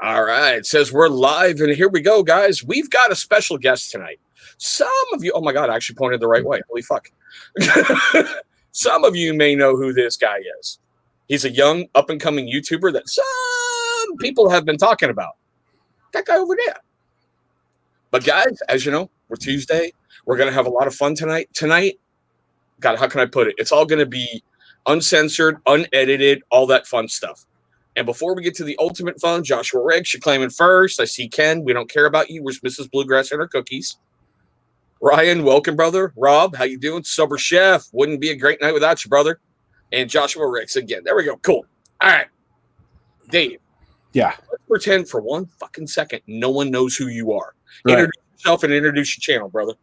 All right. It says we're live, and here we go, guys. We've got a special guest tonight. Some of you, oh my God, I actually pointed the right way. Holy fuck. Some of you may know who this guy is. He's a young, up and coming YouTuber that some people have been talking about. That guy over there. But, guys, as you know, we're Tuesday. We're going to have a lot of fun tonight. God, how can I put it? It's all going to be uncensored, unedited, all that fun stuff. And before we get to the ultimate fun, Joshua Riggs, you're claiming first. I see Ken. We don't care about you. Where's Mrs. Bluegrass and her cookies? Ryan, welcome, brother. Rob, how you doing? Sober Chef. Wouldn't be a great night without you, brother. And Joshua Riggs again. There we go. Cool. All right. Dave. Yeah. Let's pretend for one fucking second no one knows who you are. Right. Introduce yourself and introduce your channel, brother.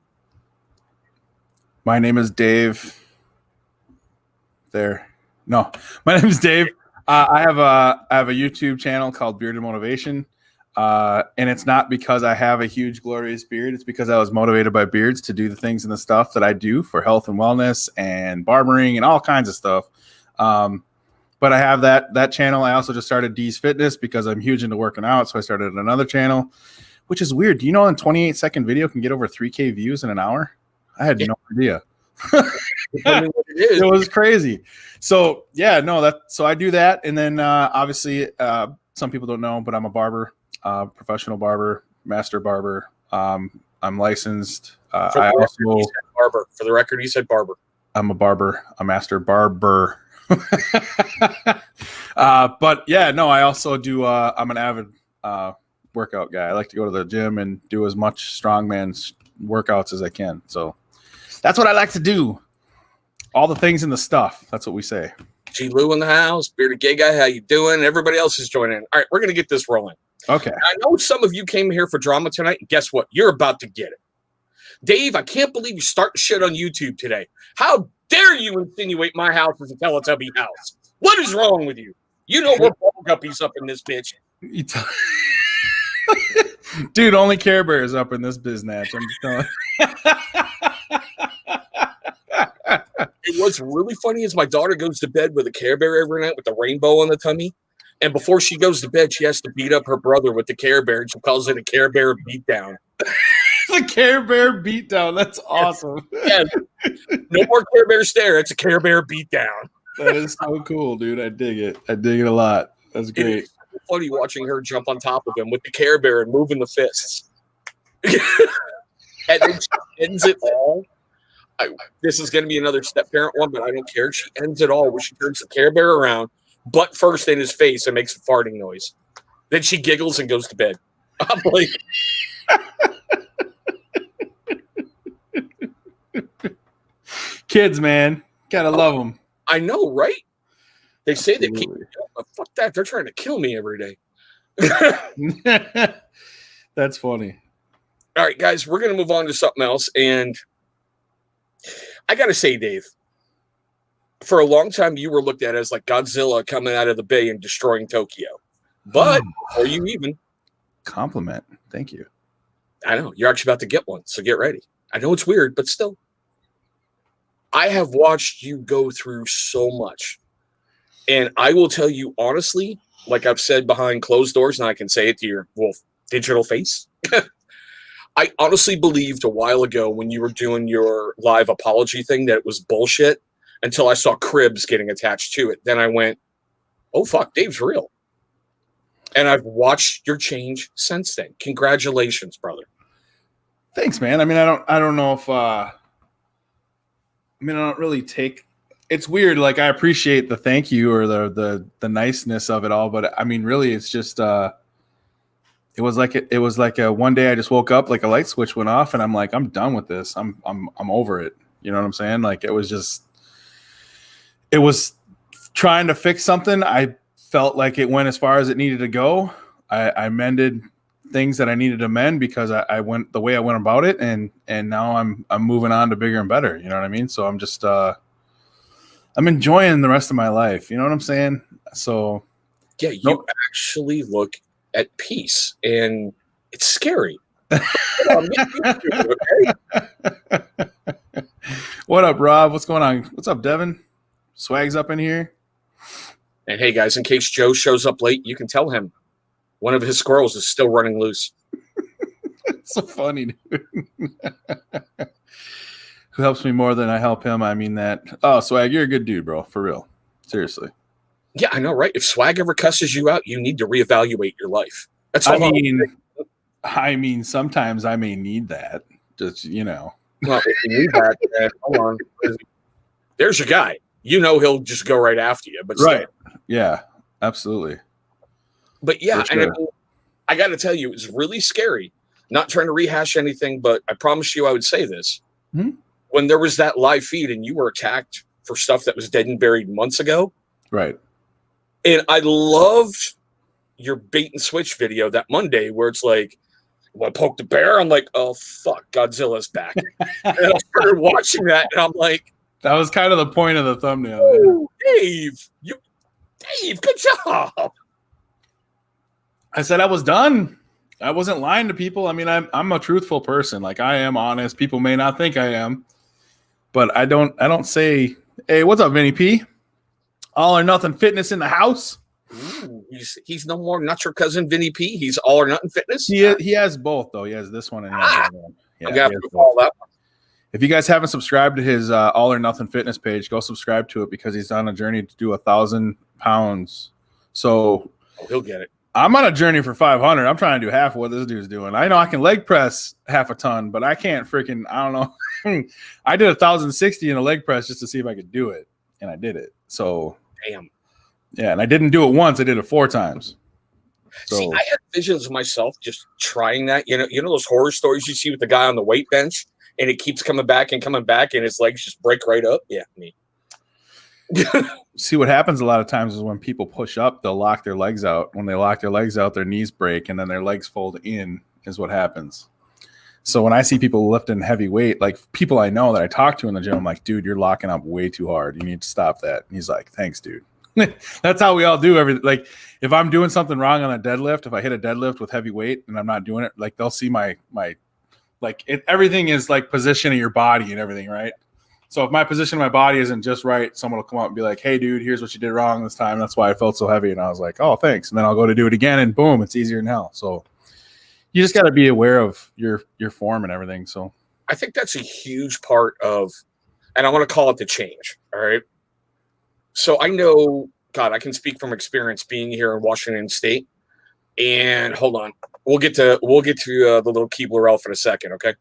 My name is Dave. No, my name is Dave. I have a YouTube channel called Bearded Motivation, and it's not because I have a huge glorious beard. It's because I was motivated by beards to do the things and the stuff that I do for health and wellness and barbering and all kinds of stuff. But I have that channel. I also just started D's Fitness because I'm huge into working out, so I started another channel, which is weird. Do you know a 28-second video can get over 3K views in an hour? I had no idea. It was crazy. So yeah, no, so I do that, and then obviously some people don't know, but I'm a barber, professional barber, master barber. I'm licensed. I also barber. For the record, he said barber. I'm a barber, a master barber. But yeah, no, I also do. I'm an avid workout guy. I like to go to the gym and do as much strongman workouts as I can. So that's what I like to do. All the things in the stuff. That's what we say. G. Lou in the house. Bearded gay guy. How you doing? Everybody else is joining in. All right, we're going to get this rolling. Okay. I know some of you came here for drama tonight. Guess what? You're about to get it. Dave, I can't believe you starting shit on YouTube today. How dare you insinuate my house is a Teletubby house? What is wrong with you? You know we're ball guppies up in this bitch. Dude, only Care Bears up in this biznatch. I'm just telling you. And what's really funny is my daughter goes to bed with a Care Bear every night with the rainbow on the tummy. And before she goes to bed, she has to beat up her brother with the Care Bear. And she calls it a Care Bear beatdown. The Care Bear beatdown. That's awesome. Yeah. No more Care Bear stare. It's a Care Bear beatdown. That is so cool, dude. I dig it. I dig it a lot. That's great. It's so funny watching her jump on top of him with the Care Bear and moving the fists. And then she ends it all. This is going to be another step-parent one, but I don't care. She ends it all where she turns the Care Bear around, butt first in his face, and makes a farting noise. Then she giggles and goes to bed. I'm like... Kids, man. Gotta love them. I know, right? They say they keep... But fuck that. They're trying to kill me every day. That's funny. All right, guys, we're going to move on to something else, and... I got to say, Dave, for a long time, you were looked at as like Godzilla coming out of the bay and destroying Tokyo. But are you even? Compliment. Thank you. I know. You're actually about to get one, so get ready. I know it's weird, but still. I have watched you go through so much. And I will tell you honestly, like I've said behind closed doors, and I can say it to your digital face. I honestly believed a while ago when you were doing your live apology thing that it was bullshit until I saw cribs getting attached to it. Then I went, oh, fuck, Dave's real. And I've watched your change since then. Congratulations, brother. Thanks, man. I mean, I don't know if, I don't really take, it's weird. Like I appreciate the thank you or the niceness of it all. But I mean, really, it's just, It was like a one day I just woke up, like a light switch went off, and I'm like, I'm done with this. I'm over it. You know what I'm saying? Like it was trying to fix something. I felt like it went as far as it needed to go. I mended things that I needed to mend because I went the way I went about it, and now I'm moving on to bigger and better. You know what I mean? So I'm just I'm enjoying the rest of my life. You know what I'm saying? So yeah, you actually look at peace, and it's scary. What up, Rob? What's going on? What's up, Devin? Swag's up in here. And hey, guys, in case Joe shows up late, you can tell him One of his squirrels is still running loose. It's so funny, dude. Who helps me more than I help him? I mean that. Oh, Swag, you're a good dude, bro. For real. Seriously. Yeah, I know, right? If Swag ever cusses you out, you need to reevaluate your life. That's all. I mean, sometimes I may need that. Just, you know. Well, if you need that, then hold on. There's your guy. You know he'll just go right after you. But right. Yeah, absolutely. But yeah, sure. And I got to tell you, it's really scary. Not trying to rehash anything, but I promise you I would say this. Mm-hmm. When there was that live feed and you were attacked for stuff that was dead and buried months ago. Right. And I loved your bait and switch video that Monday where it's like, well, poke the bear. I'm like, oh, fuck, Godzilla's back. And I started watching that and I'm like. That was kind of the point of the thumbnail. Oh, Dave, good job. I said I was done. I wasn't lying to people. I mean, I'm a truthful person. Like, I am honest. People may not think I am, but I don't say, hey, what's up, Vinny P? All or nothing fitness in the house. Ooh, he's no more not your cousin Vinny P. He's all or nothing fitness. He has both though. He has this one and the other one. Yeah, I'm gonna have to follow that one. If you guys haven't subscribed to his All or Nothing Fitness page, go subscribe to it because he's on a journey to do 1,000 pounds. So he'll get it. I'm on a journey for 500. I'm trying to do half of what this dude's doing. I know I can leg press half a ton, but I can't freaking, I don't know. I did 1,060 in a leg press just to see if I could do it. And I did it. So, damn. Yeah. And I didn't do it once. I did it 4 times. So, see, I had visions of myself just trying that. You know those horror stories you see with the guy on the weight bench and it keeps coming back and his legs just break right up. Yeah, me. See, what happens a lot of times is when people push up, they'll lock their legs out. When they lock their legs out, their knees break, and then their legs fold in is what happens. So when I see people lifting heavy weight, like people I know that I talk to in the gym, I'm like, dude, you're locking up way too hard. You need to stop that. And he's like, thanks, dude. That's how we all do everything. Like if I'm doing something wrong on a deadlift, if I hit a deadlift with heavy weight and I'm not doing it, like they'll see my like everything is like position of your body and everything, right? So if my position of my body isn't just right, someone will come up and be like, hey, dude, here's what you did wrong this time. That's why I felt so heavy. And I was like, oh, thanks. And then I'll go to do it again and boom, it's easier than hell. So you just got to be aware of your form and everything. So I think that's a huge part of, and I want to call it the change. All right. So I know, God, I can speak from experience being here in Washington State. And hold on, we'll get to the little Keebler elf in a second. Okay.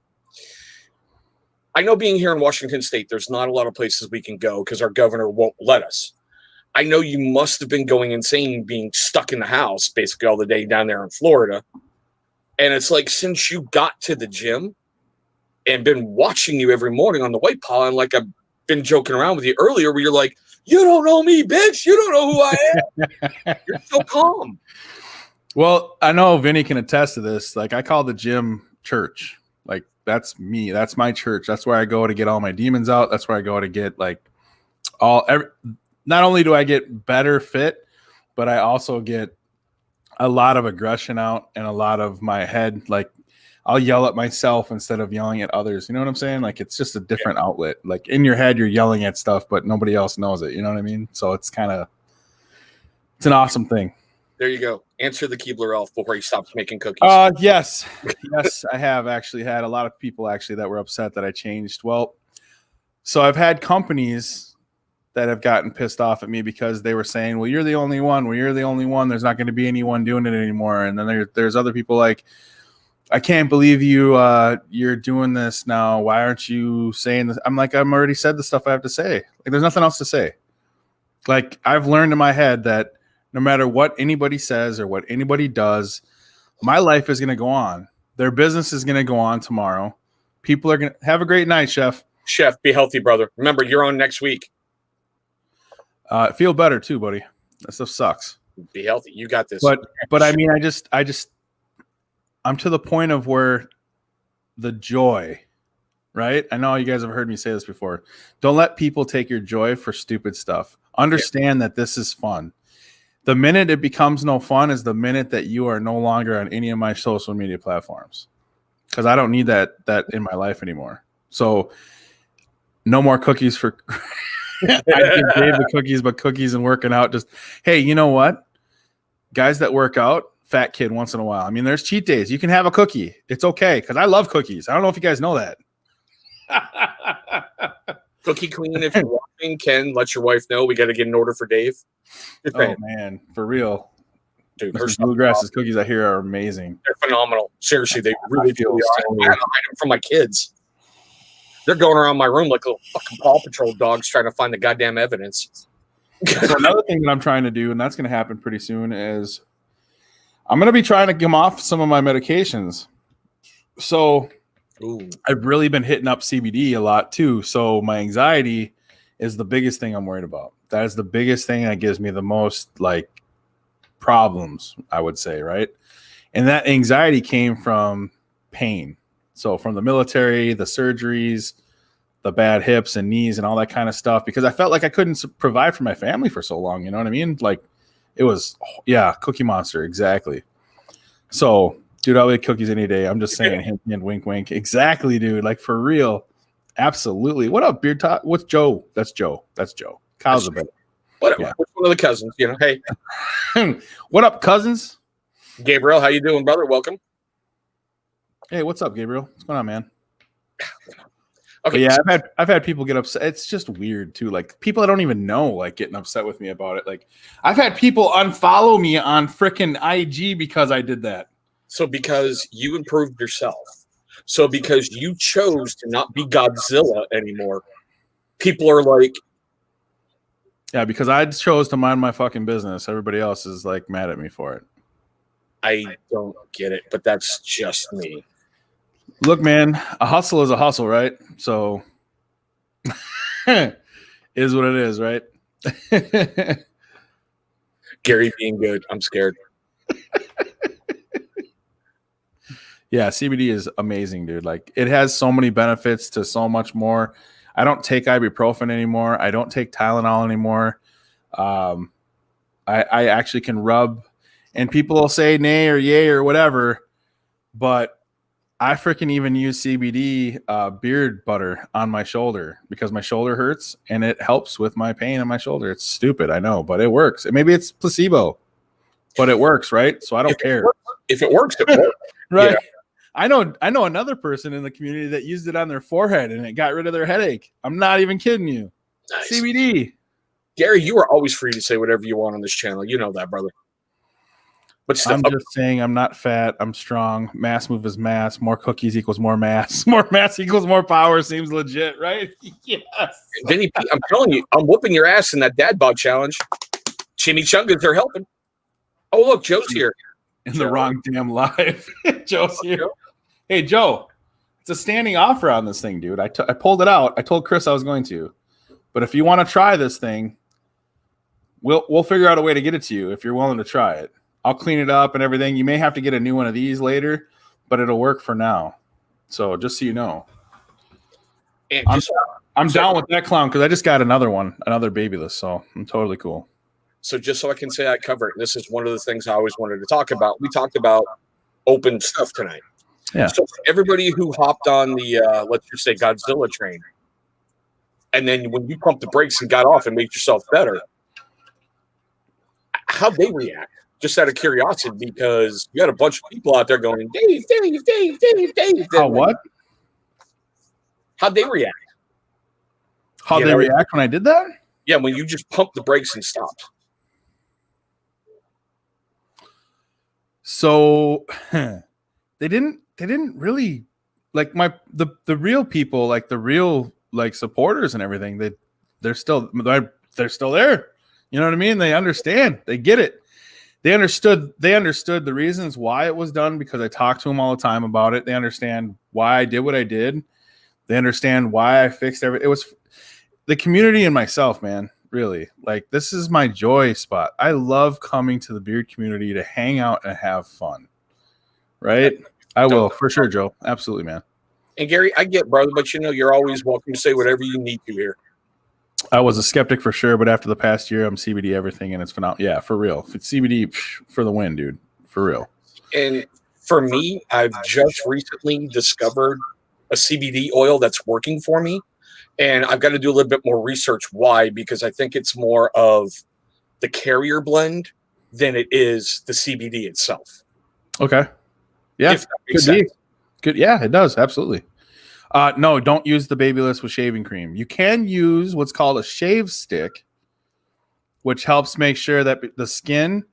I know being here in Washington State, there's not a lot of places we can go because our governor won't let us. I know you must have been going insane being stuck in the house basically all the day down there in Florida. And it's like, since you got to the gym and been watching you every morning on the weight pile, and like I've been joking around with you earlier where you're like, you don't know me, bitch. You don't know who I am. You're so calm. Well, I know Vinny can attest to this. Like I call the gym church. Like that's me. That's my church. That's where I go to get all my demons out. That's where I go to get like not only do I get better fit, but I also get a lot of aggression out and a lot of my head. Like I'll yell at myself instead of yelling at others. You know what I'm saying? Like it's just a different outlet. Like in your head, you're yelling at stuff, but nobody else knows it. You know what I mean? So it's an awesome thing. There you go. Answer the Keebler elf before he stops making cookies. Yes. Yes, I have actually had a lot of people actually that were upset that I changed. Well, so I've had companies that have gotten pissed off at me because they were saying, well, you're the only one. Well, you're the only one. There's not going to be anyone doing it anymore. And then there's other people like, I can't believe you're doing this now. Why aren't you saying this? I'm like, I've already said the stuff I have to say. Like, there's nothing else to say. Like, I've learned in my head that no matter what anybody says or what anybody does, my life is going to go on. Their business is going to go on tomorrow. People are going to have a great night, Chef. Chef, be healthy, brother. Remember, you're on next week. Feel better too, buddy. That stuff sucks. Be healthy. You got this. But I mean, I'm to the point of where the joy, right? I know you guys have heard me say this before. Don't let people take your joy for stupid stuff. Understand that this is fun. The minute it becomes no fun is the minute that you are no longer on any of my social media platforms, because I don't need that in my life anymore. So no more cookies for I give Dave the cookies, but cookies and working out. Just, hey, you know what? Guys that work out, fat kid once in a while. I mean, there's cheat days. You can have a cookie. It's okay because I love cookies. I don't know if you guys know that. Cookie Queen, if you're watching, Ken, let your wife know we got to get an order for Dave. Oh man, for real, dude. Mrs. Bluegrass's cookies I hear are amazing. They're phenomenal. Seriously, they really feel are. so I hide them from my kids. They're going around my room like little fucking Paw Patrol dogs trying to find the goddamn evidence. So another thing that I'm trying to do, and that's going to happen pretty soon, is I'm going to be trying to come off some of my medications. So Ooh. I've really been hitting up CBD a lot too. So my anxiety is the biggest thing I'm worried about. That is the biggest thing that gives me the most like problems, I would say, right? And that anxiety came from pain. So from the military, the surgeries, the bad hips and knees and all that kind of stuff, because I felt like I couldn't provide for my family for so long. You know what I mean? Like it was, Cookie Monster. Exactly. So dude, I'll eat cookies any day. I'm just saying, hint, hint, wink, wink. Exactly, dude. Like for real. Absolutely. What up, Beard Top? What's Joe? That's Joe. Kyle's a bit. What? Yeah. Which one of the cousins? You know, hey. What up, cousins? Gabriel, how you doing, brother? Welcome. Hey, what's up, Gabriel? What's going on, man? Okay. But yeah, I've had people get upset. It's just weird too. Like people I don't even know, like getting upset with me about it. Like I've had people unfollow me on freaking IG because I did that. So because you improved yourself. So because you chose to not be Godzilla anymore, people are like, yeah, because I chose to mind my fucking business. Everybody else is like mad at me for it. I don't get it, but that's just me. Look, man, a hustle is a hustle, right? So is what it is, right? Gary being good. I'm scared. Yeah, CBD is amazing, dude. Like it has so many benefits to so much more. I don't take ibuprofen anymore. I don't take Tylenol anymore. I actually can rub, and people will say nay or yay or whatever, but I freaking even use CBD beard butter on my shoulder because my shoulder hurts and it helps with my pain in my shoulder. It's stupid, I know, but it works. Maybe it's placebo, but it works, right? So I don't care. If it works, it works. Right. Yeah. I know another person in the community that used it on their forehead and it got rid of their headache. I'm not even kidding you. Nice. CBD. Gary, you are always free to say whatever you want on this channel. You know that, brother. But still, I'm just saying I'm not fat. I'm strong. Mass move is mass. More cookies equals more mass. More mass equals more power. Seems legit, right? Yes. Vinny, I'm telling you, I'm whooping your ass in that dad bod challenge. Chimichangas are helping. Oh, look, Joe's here. In the wrong damn live. Joe's here. Joe? Hey, Joe. It's a standing offer on this thing, dude. I pulled it out. I told Chris I was going to. But if you want to try this thing, we'll figure out a way to get it to you if you're willing to try it. I'll clean it up and everything. You may have to get a new one of these later, but it'll work for now. So just so you know. I'm down with that clown because I just got another one, another babyless. So I'm totally cool. So just so I can say I cover it, this is one of the things I always wanted to talk about. We talked about open stuff tonight. Yeah. So everybody who hopped on the, let's just say Godzilla train, and then when you pumped the brakes and got off and made yourself better, how'd they react? Just out of curiosity, because you got a bunch of people out there going, Dave. Oh, what? How'd they react? How'd they react when I did that? Yeah, when you just pumped the brakes and stopped. So they didn't really like the real people, like the real like supporters and everything. They're still there. You know what I mean? They understand. They get it. They understood the reasons why it was done because I talked to them all the time about it. They understand why I did what I did. They understand why I fixed everything. It was the community and myself, man. Really, like this is my joy spot. I love coming to the beard community to hang out and have fun. Right? I will for sure, Joe. Absolutely, man. And Gary, I get, brother, but you know you're always welcome to say whatever you need to here. I was a skeptic for sure, but after the past year, I'm CBD everything, and it's phenomenal. Yeah, for real. If it's CBD for the win, dude. For real. And for me, I've just recently discovered a CBD oil that's working for me. And I've got to do a little bit more research. Why? Because I think it's more of the carrier blend than it is the CBD itself. Okay. Yeah. If that makes sense. Good. Yeah, it does. Absolutely. No, don't use the Babyliss with shaving cream. You can use what's called a shave stick, which helps make sure that the skin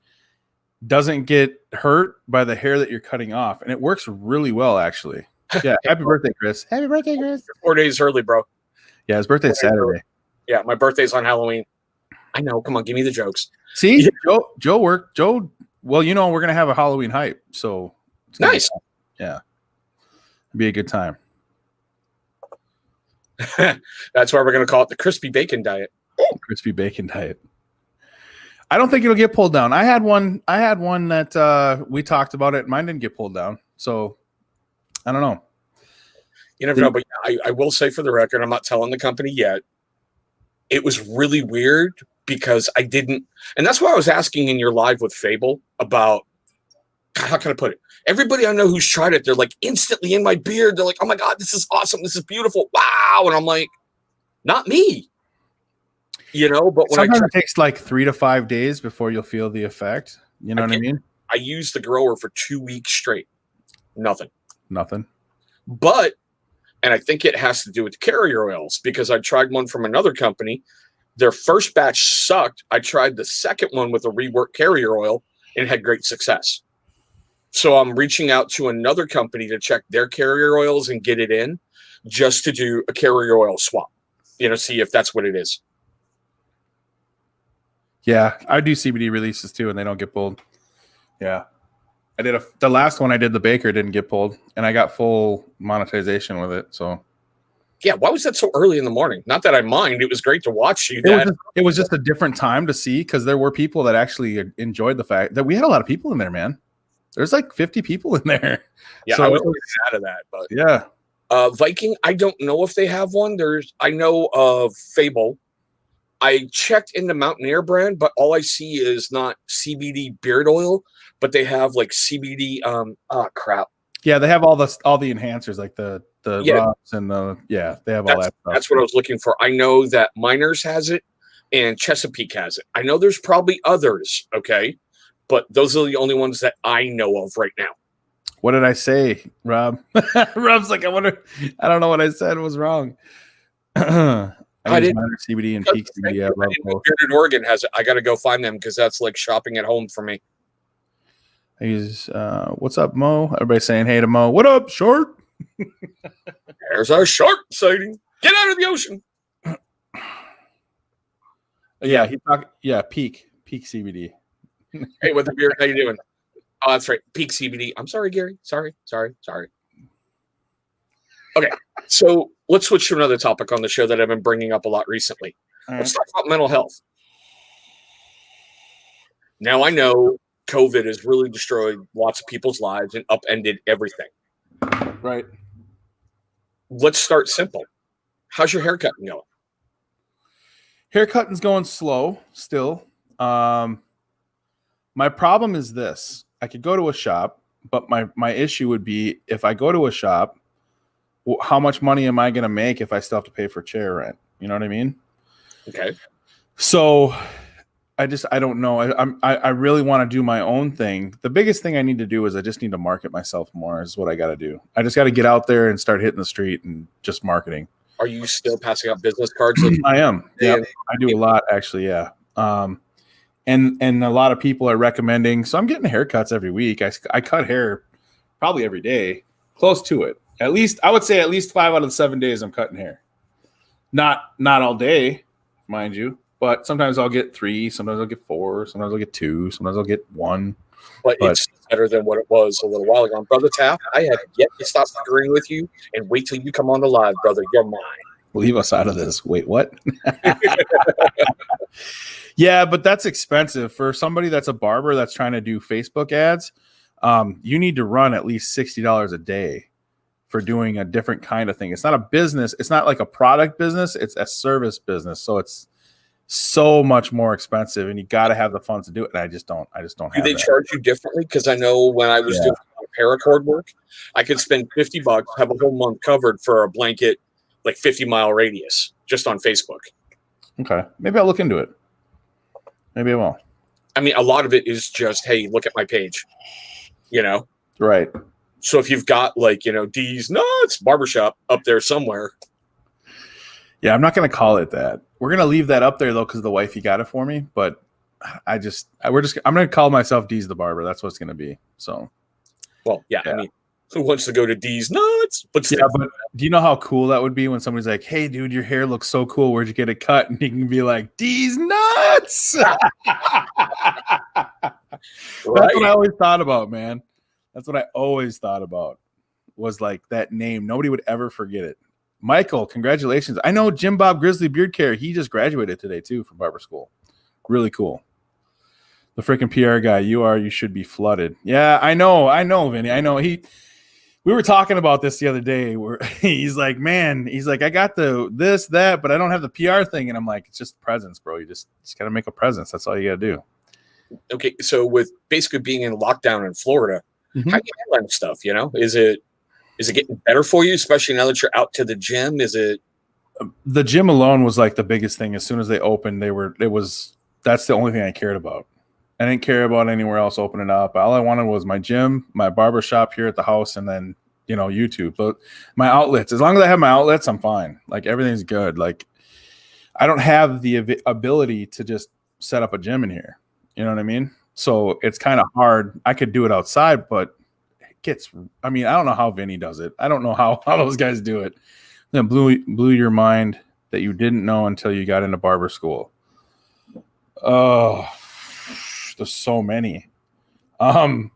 doesn't get hurt by the hair that you're cutting off. And it works really well, actually. Yeah. Happy birthday, Chris. Happy birthday, Chris. 4 days early, bro. Yeah, his birthday's Saturday. Yeah, my birthday's on Halloween. I know. Come on, give me the jokes. See, Joe worked. Joe, well, we're going to have a Halloween hype. So nice. Yeah. It'd be a good time. That's why we're going to call it the crispy bacon diet. Crispy bacon diet. I don't think it'll get pulled down. I had one that we talked about it. Mine didn't get pulled down. So I don't know. You never know, but I will say for the record, I'm not telling the company yet. It was really weird because I didn't, and that's why I was asking in your live with Fable about, how can I put it? Everybody I know who's tried it, they're like instantly in my beard. They're like, oh my God, this is awesome. This is beautiful. Wow. And I'm like, not me. But when sometimes it takes like 3 to 5 days before you'll feel the effect. You know what I mean? I used the grower for 2 weeks straight. Nothing. But, and I think it has to do with carrier oils because I tried one from another company. Their first batch sucked. I tried the second one with a reworked carrier oil and had great success. So I'm reaching out to another company to check their carrier oils and get it in just to do a carrier oil swap, see if that's what it is. Yeah, I do CBD releases too, and they don't get pulled. Yeah, I did the last one I did, the Baker, didn't get pulled, and I got full monetization with it. So, yeah, why was that so early in the morning? Not that I mind; it was great to watch you. It was just a different time to see because there were people that actually enjoyed the fact that we had a lot of people in there. Man, there's like 50 people in there. Yeah, so I was out of that, but yeah, Viking. I don't know if they have one. I know of Fable. I checked in the Mountaineer brand, but all I see is not CBD beard oil, but they have like CBD. Crap. Yeah, they have all the enhancers like the rubs and they have all that stuff. That's what I was looking for. I know that Miners has it and Chesapeake has it. I know there's probably others, okay, but those are the only ones that I know of right now. What did I say, Rob? Rob's like, I don't know what I said was wrong. I use Minor CBD and Peak CBD. Bearded Oregon has it. I got to go find them because that's like shopping at home for me. I use what's up, Mo? Everybody's saying hey to Mo. What up, shark? There's our shark sighting. Get out of the ocean. Yeah, Peak CBD. Hey, with the beard, how you doing? Oh, that's right. Peak CBD. I'm sorry, Gary. Sorry. Okay, so let's switch to another topic on the show that I've been bringing up a lot recently. Let's talk about mental health. Now, I know COVID has really destroyed lots of people's lives and upended everything. Right. Let's start simple. How's your haircut going? Haircutting's going slow still. My problem is this. I could go to a shop, but my issue would be if I go to a shop, how much money am I going to make if I still have to pay for chair rent? You know what I mean? Okay. So I don't know. I really want to do my own thing. The biggest thing I need to do is I just need to market myself more is what I got to do. I just got to get out there and start hitting the street and just marketing. Are you still passing out business cards? I am. Yeah, I do a lot actually. Yeah. And a lot of people are recommending. So I'm getting haircuts every week. I cut hair probably every day, close to it. At least I would say at least 5 out of the 7 days I'm cutting hair. Not all day, mind you, but sometimes I'll get 3, sometimes I'll get 4, sometimes I'll get 2, sometimes I'll get 1. But it's better than what it was a little while ago. And Brother Taft, I have yet to stop agreeing with you and wait till you come on the live, brother. You're mine. Leave us out of this. Wait, what? Yeah, but that's expensive for somebody that's a barber that's trying to do Facebook ads. You need to run at least $60 a day for doing a different kind of thing. It's not a business. It's not like a product business. It's a service business. So it's so much more expensive and you got to have the funds to do it. And I just don't have Do they charge you differently? Because I know when I was doing paracord work, I could spend $50, have a whole month covered for a blanket, like 50-mile radius just on Facebook. Okay. Maybe I'll look into it. Maybe I will. I mean, a lot of it is just, hey, look at my page, you know? Right. So if you've got like, D's Nuts Barbershop up there somewhere. Yeah, I'm not going to call it that. We're going to leave that up there though, because the wifey got it for me. But I'm going to call myself D's the Barber. That's what it's going to be. So, well, yeah, I mean, who wants to go to D's Nuts? But yeah, but do you know how cool that would be when somebody's like, "Hey, dude, your hair looks so cool. Where'd you get it cut?" And you can be like, "D's Nuts." Right. That's what I always thought about, man. That's what I always thought about, was like that name. Nobody would ever forget it. Michael, congratulations. I know Jim Bob Grizzly Beard Care. He just graduated today too from barber school. Really cool. The freaking PR guy you should be flooded. Yeah, I know, Vinny. I know. We were talking about this the other day where he's like, I got that, but I don't have the PR thing. And I'm like, it's just presence, bro. You just got to make a presence. That's all you got to do. Okay. So with basically being in lockdown in Florida, how do you handle stuff? Is it getting better for you, especially now that you're out to the gym? Is it? The gym alone was like the biggest thing. As soon as they opened, that's the only thing I cared about. I didn't care about anywhere else opening up. All I wanted was my gym, my barber shop here at the house, and then, YouTube. But my outlets, as long as I have my outlets, I'm fine. Like everything's good. Like I don't have the ability to just set up a gym in here. You know what I mean? So it's kind of hard. I could do it outside, but I don't know how Vinny does it. I don't know how those guys do it. Then blew your mind that you didn't know until you got into barber school. Oh, there's so many. One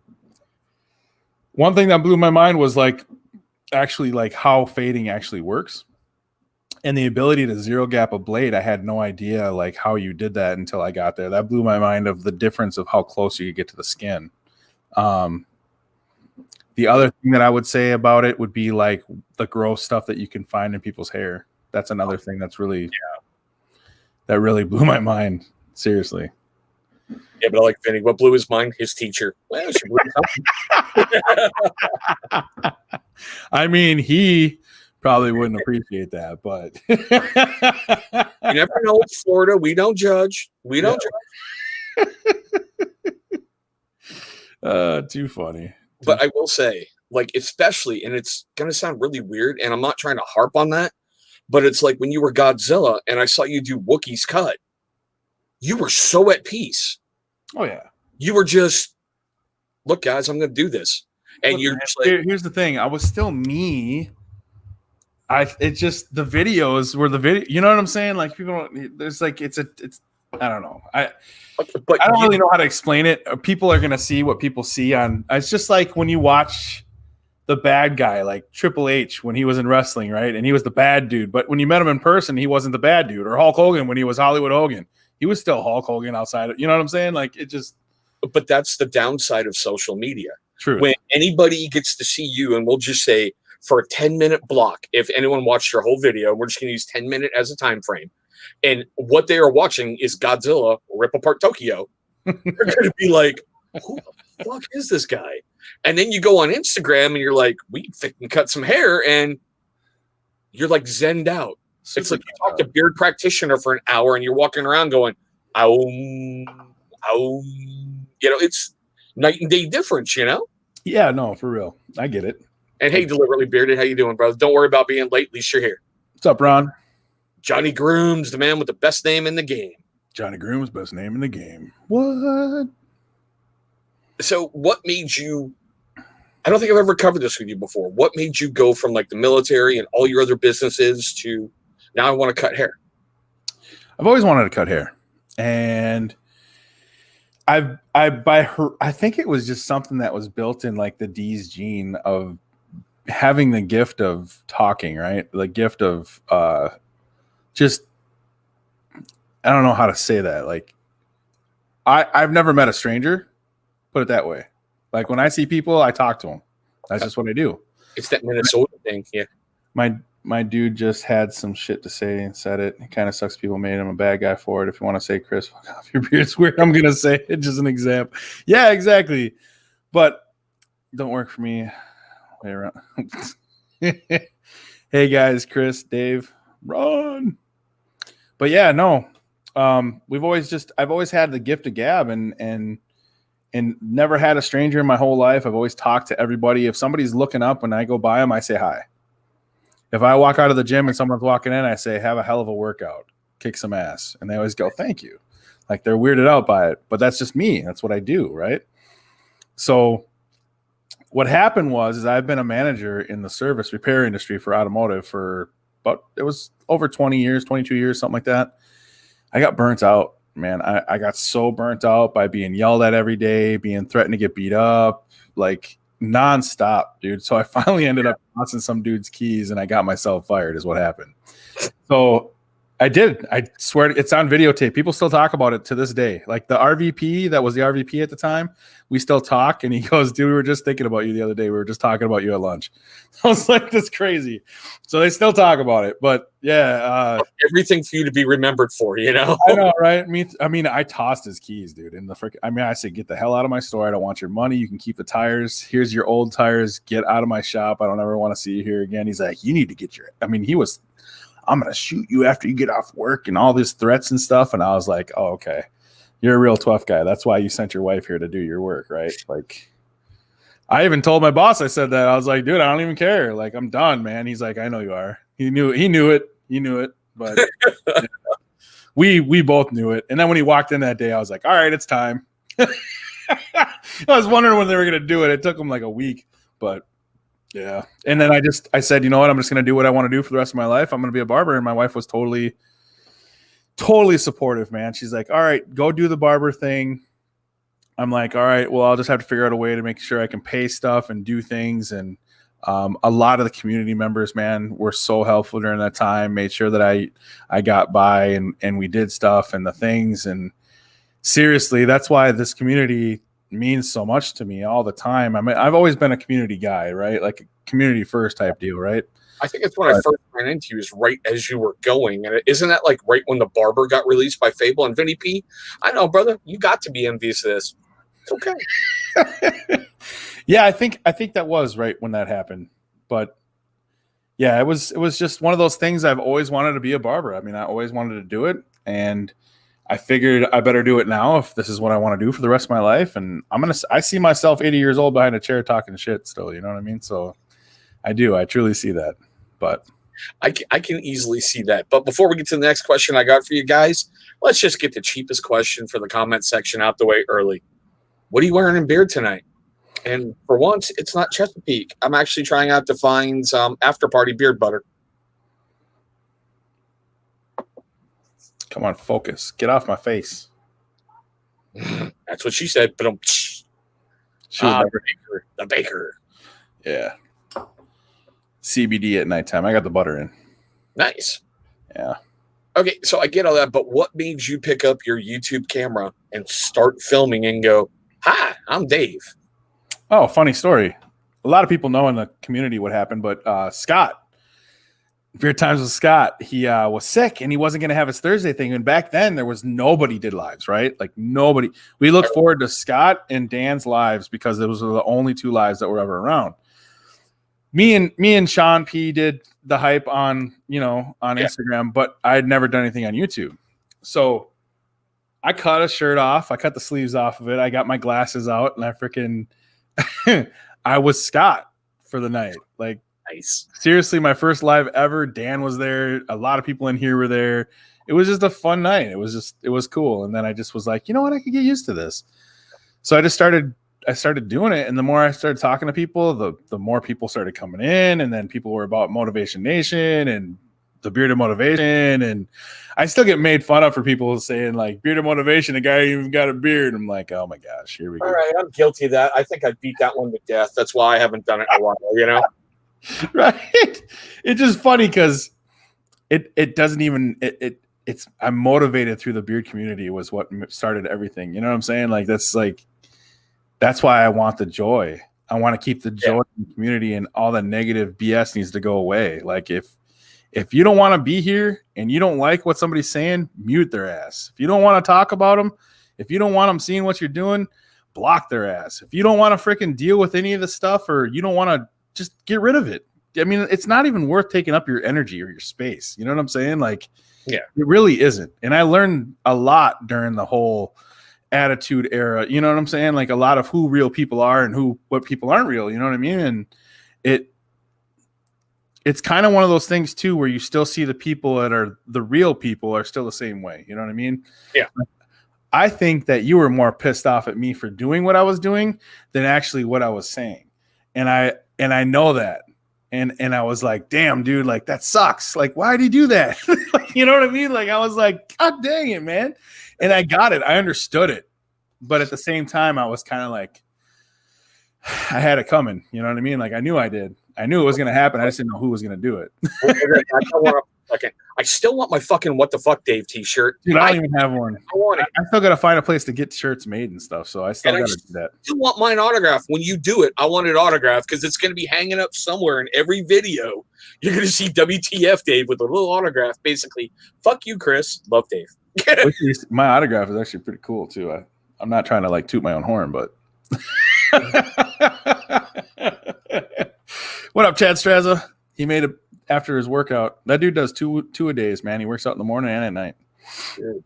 thing that blew my mind was actually how fading actually works, and the ability to zero gap a blade. I had no idea how you did that until I got there. That blew my mind of the difference of how close you could get to the skin. The other thing that I would say about it would be the gross stuff that you can find in people's hair. That's another thing that's really, that really blew my mind. Seriously. Yeah, but I like Vinny. What blew his mind? His teacher. Well, she blew I mean, he probably wouldn't appreciate that, but you never know. It's Florida. We don't judge. We don't judge. Too funny. But I will say, especially, and it's going to sound really weird, and I'm not trying to harp on that, but it's like when you were Godzilla and I saw you do Wookiee's cut, you were so at peace. Oh, yeah. You were just, look, guys, I'm going to do this. And look, you're man, just here's the thing. I was still me. It's just the videos were the video. You know what I'm saying? People don't, there's it's, I don't know. But I don't really know how to explain it. People are going to see what people see on. It's just like when you watch the bad guy, like Triple H when he was in wrestling, right? And he was the bad dude. But when you met him in person, he wasn't the bad dude. Or Hulk Hogan when he was Hollywood Hogan. He was still Hulk Hogan outside. You know what I'm saying? But that's the downside of social media. True. When anybody gets to see you, and we'll just say for a 10-minute block, if anyone watched your whole video, we're just going to use 10 minutes as a time frame. And what they are watching is Godzilla rip apart Tokyo. They're going to be like, who the fuck is this guy? And then you go on Instagram and you're like, we can cut some hair, and you're zenned out. It's like you talk to a beard practitioner for an hour and you're walking around going, ow. It's night and day difference, Yeah, no, for real. I get it. And hey, Deliberately Bearded, how you doing, brother? Don't worry about being late. At least you're here. What's up, Ron? Johnny Grooms, the man with the best name in the game. Johnny Grooms, best name in the game. What? So what made you, I don't think I've ever covered this with you before. What made you go from the military and all your other businesses to now I want to cut hair? I've always wanted to cut hair. And I think it was just something that was built in the D's gene of having the gift of talking, right? The gift of just, I don't know how to say that. I've never met a stranger, put it that way. When I see people, I talk to them. That's just what I do. It's that Minnesota thing. Yeah. My dude just had some shit to say and said it. It kind of sucks people made him a bad guy for it. If you want to say, Chris, fuck off, your beard's weird, I'm going to say it. Just an example. Yeah, exactly. But don't work for me. Way around. Hey, guys, Chris, Dave, Ron. But yeah, no. I've always had the gift of gab and never had a stranger in my whole life. I've always talked to everybody. If somebody's looking up and I go by them, I say hi. If I walk out of the gym and someone's walking in, I say, have a hell of a workout, kick some ass. And they always go, thank you. Like they're weirded out by it, but that's just me. That's what I do. Right. So what happened is I've been a manager in the service repair industry for automotive for it was over 20 years, 22 years, something like that. I got burnt out, man. I got so burnt out by being yelled at every day, being threatened to get beat up, like nonstop, dude. So I finally ended up tossing some dude's keys and I got myself fired is what happened. So I did. I swear it's on videotape. People still talk about it to this day. Like the RVP, that was the RVP at the time, we still talk. And he goes, dude, we were just thinking about you the other day. We were just talking about you at lunch. I was like, that's crazy. So they still talk about it. But yeah. Everything for you to be remembered for, you know? I know, right? I mean, I tossed his keys, dude. In the I said, get the hell out of my store. I don't want your money. You can keep the tires. Here's your old tires. Get out of my shop. I don't ever want to see you here again. He's like, you need to get I'm going to shoot you after you get off work and all these threats and stuff. And I was like, oh, okay. You're a real tough guy. That's why you sent your wife here to do your work, right? Like, I even told my boss, I said that. I was like, dude, I don't even care. Like, I'm done, man. He's like, I know you are. He knew it. But yeah, we both knew it. And then when he walked in that day, I was like, all right, it's time. I was wondering when they were going to do it. It took him like a week, but yeah. And then I said, you know what? I'm just going to do what I want to do for the rest of my life. I'm going to be a barber. And my wife was totally supportive, man. She's like, all right, go do the barber thing. I'm like, all right, well, I'll just have to figure out a way to make sure I can pay stuff and do things. And a lot of the community members, man, were so helpful during that time, made sure that I got by and we did stuff and the things. And seriously, that's why this community means so much to me all the time. I mean, I've always been a community guy, right? Like a community first type deal, right? I think it's when I first ran into you is right as you were going. And isn't that like right when The Barber got released by Fable and Vinny P? I know, brother, you got to be envious of this. It's okay. Yeah, I think that was right when that happened. But yeah, it was just one of those things. I've always wanted to be a barber. I mean, I always wanted to do it. And I figured I better do it now if this is what I want to do for the rest of my life. And I see myself 80 years old behind a chair talking shit still, you know what I mean? So I truly see that, but I can easily see that. But before we get to the next question I got for you guys, let's just get the cheapest question for the comment section out the way early. What are you wearing in beard tonight? And for once, it's not Chesapeake. I'm actually trying out to find some after party beard butter. Come on, focus. Get off my face. That's what she said. But the baker. Yeah. CBD at nighttime. I got the butter in. Nice. Yeah. Okay, so I get all that, but what made you pick up your YouTube camera and start filming and go, hi, I'm Dave? Oh, funny story. A lot of people know in the community what happened, but Scott, Beard Times with Scott, he was sick and he wasn't going to have his Thursday thing. And back then there was nobody did lives, right? Like nobody. We looked forward to Scott and Dan's lives because those were the only two lives that were ever around. Me and Sean P did the hype on Instagram, but I had never done anything on YouTube. So I cut a shirt off. I cut the sleeves off of it. I got my glasses out and I was Scott for the night. Like, nice. Seriously, my first live ever. Dan was there. A lot of people in here were there. It was just a fun night. It was cool. And then I just was like, you know what? I could get used to this. So I started doing it. And the more I started talking to people, the more people started coming in. And then people were about Motivation Nation and the Bearded Motivation. And I still get made fun of for people saying like Bearded Motivation, the guy even got a beard. I'm like, oh my gosh, here we go. All right, I'm guilty of that. I think I beat that one to death. That's why I haven't done it in a while, you know? Right. It's just funny because it doesn't even it's I'm motivated through the beard community was what started everything. You know what I'm saying? Like that's why I want the joy. I want to keep the joy in the community, and all the negative BS needs to go away. Like if you don't want to be here and you don't like what somebody's saying, mute their ass. If you don't want to talk about them, if you don't want them seeing what you're doing, block their ass. If you don't want to freaking deal with any of the stuff, or you don't want to, just get rid of it. I mean, it's not even worth taking up your energy or your space. You know what I'm saying? Like, Yeah. It really isn't. And I learned a lot during the whole attitude era. You know what I'm saying? Like a lot of who real people are and what people aren't real. You know what I mean? And it's kind of one of those things too, where you still see the people that are the real people are still the same way. You know what I mean? Yeah. I think that you were more pissed off at me for doing what I was doing than actually what I was saying. And I know that. And I was like, damn, dude, like that sucks. Like, why'd he do that? You know what I mean? Like, I was like, God dang it, man. And I got it. I understood it. But at the same time, I was kind of like, I had it coming. You know what I mean? Like, I knew I did. I knew it was going to happen. I just didn't know who was going to do it. I still want my fucking What the Fuck Dave t-shirt. Dude, I don't even have one. I want it. I still got to find a place to get shirts made and stuff. So I still got to do that. I still want mine autographed. When you do it, I want it autographed because it's going to be hanging up somewhere in every video. You're going to see WTF Dave with a little autograph. Basically, fuck you, Chris. Love Dave. My autograph is actually pretty cool too. I'm not trying to like toot my own horn, but what up, Chad Straza? He made it after his workout. That dude does two a days, man. He works out in the morning and at night. Dude.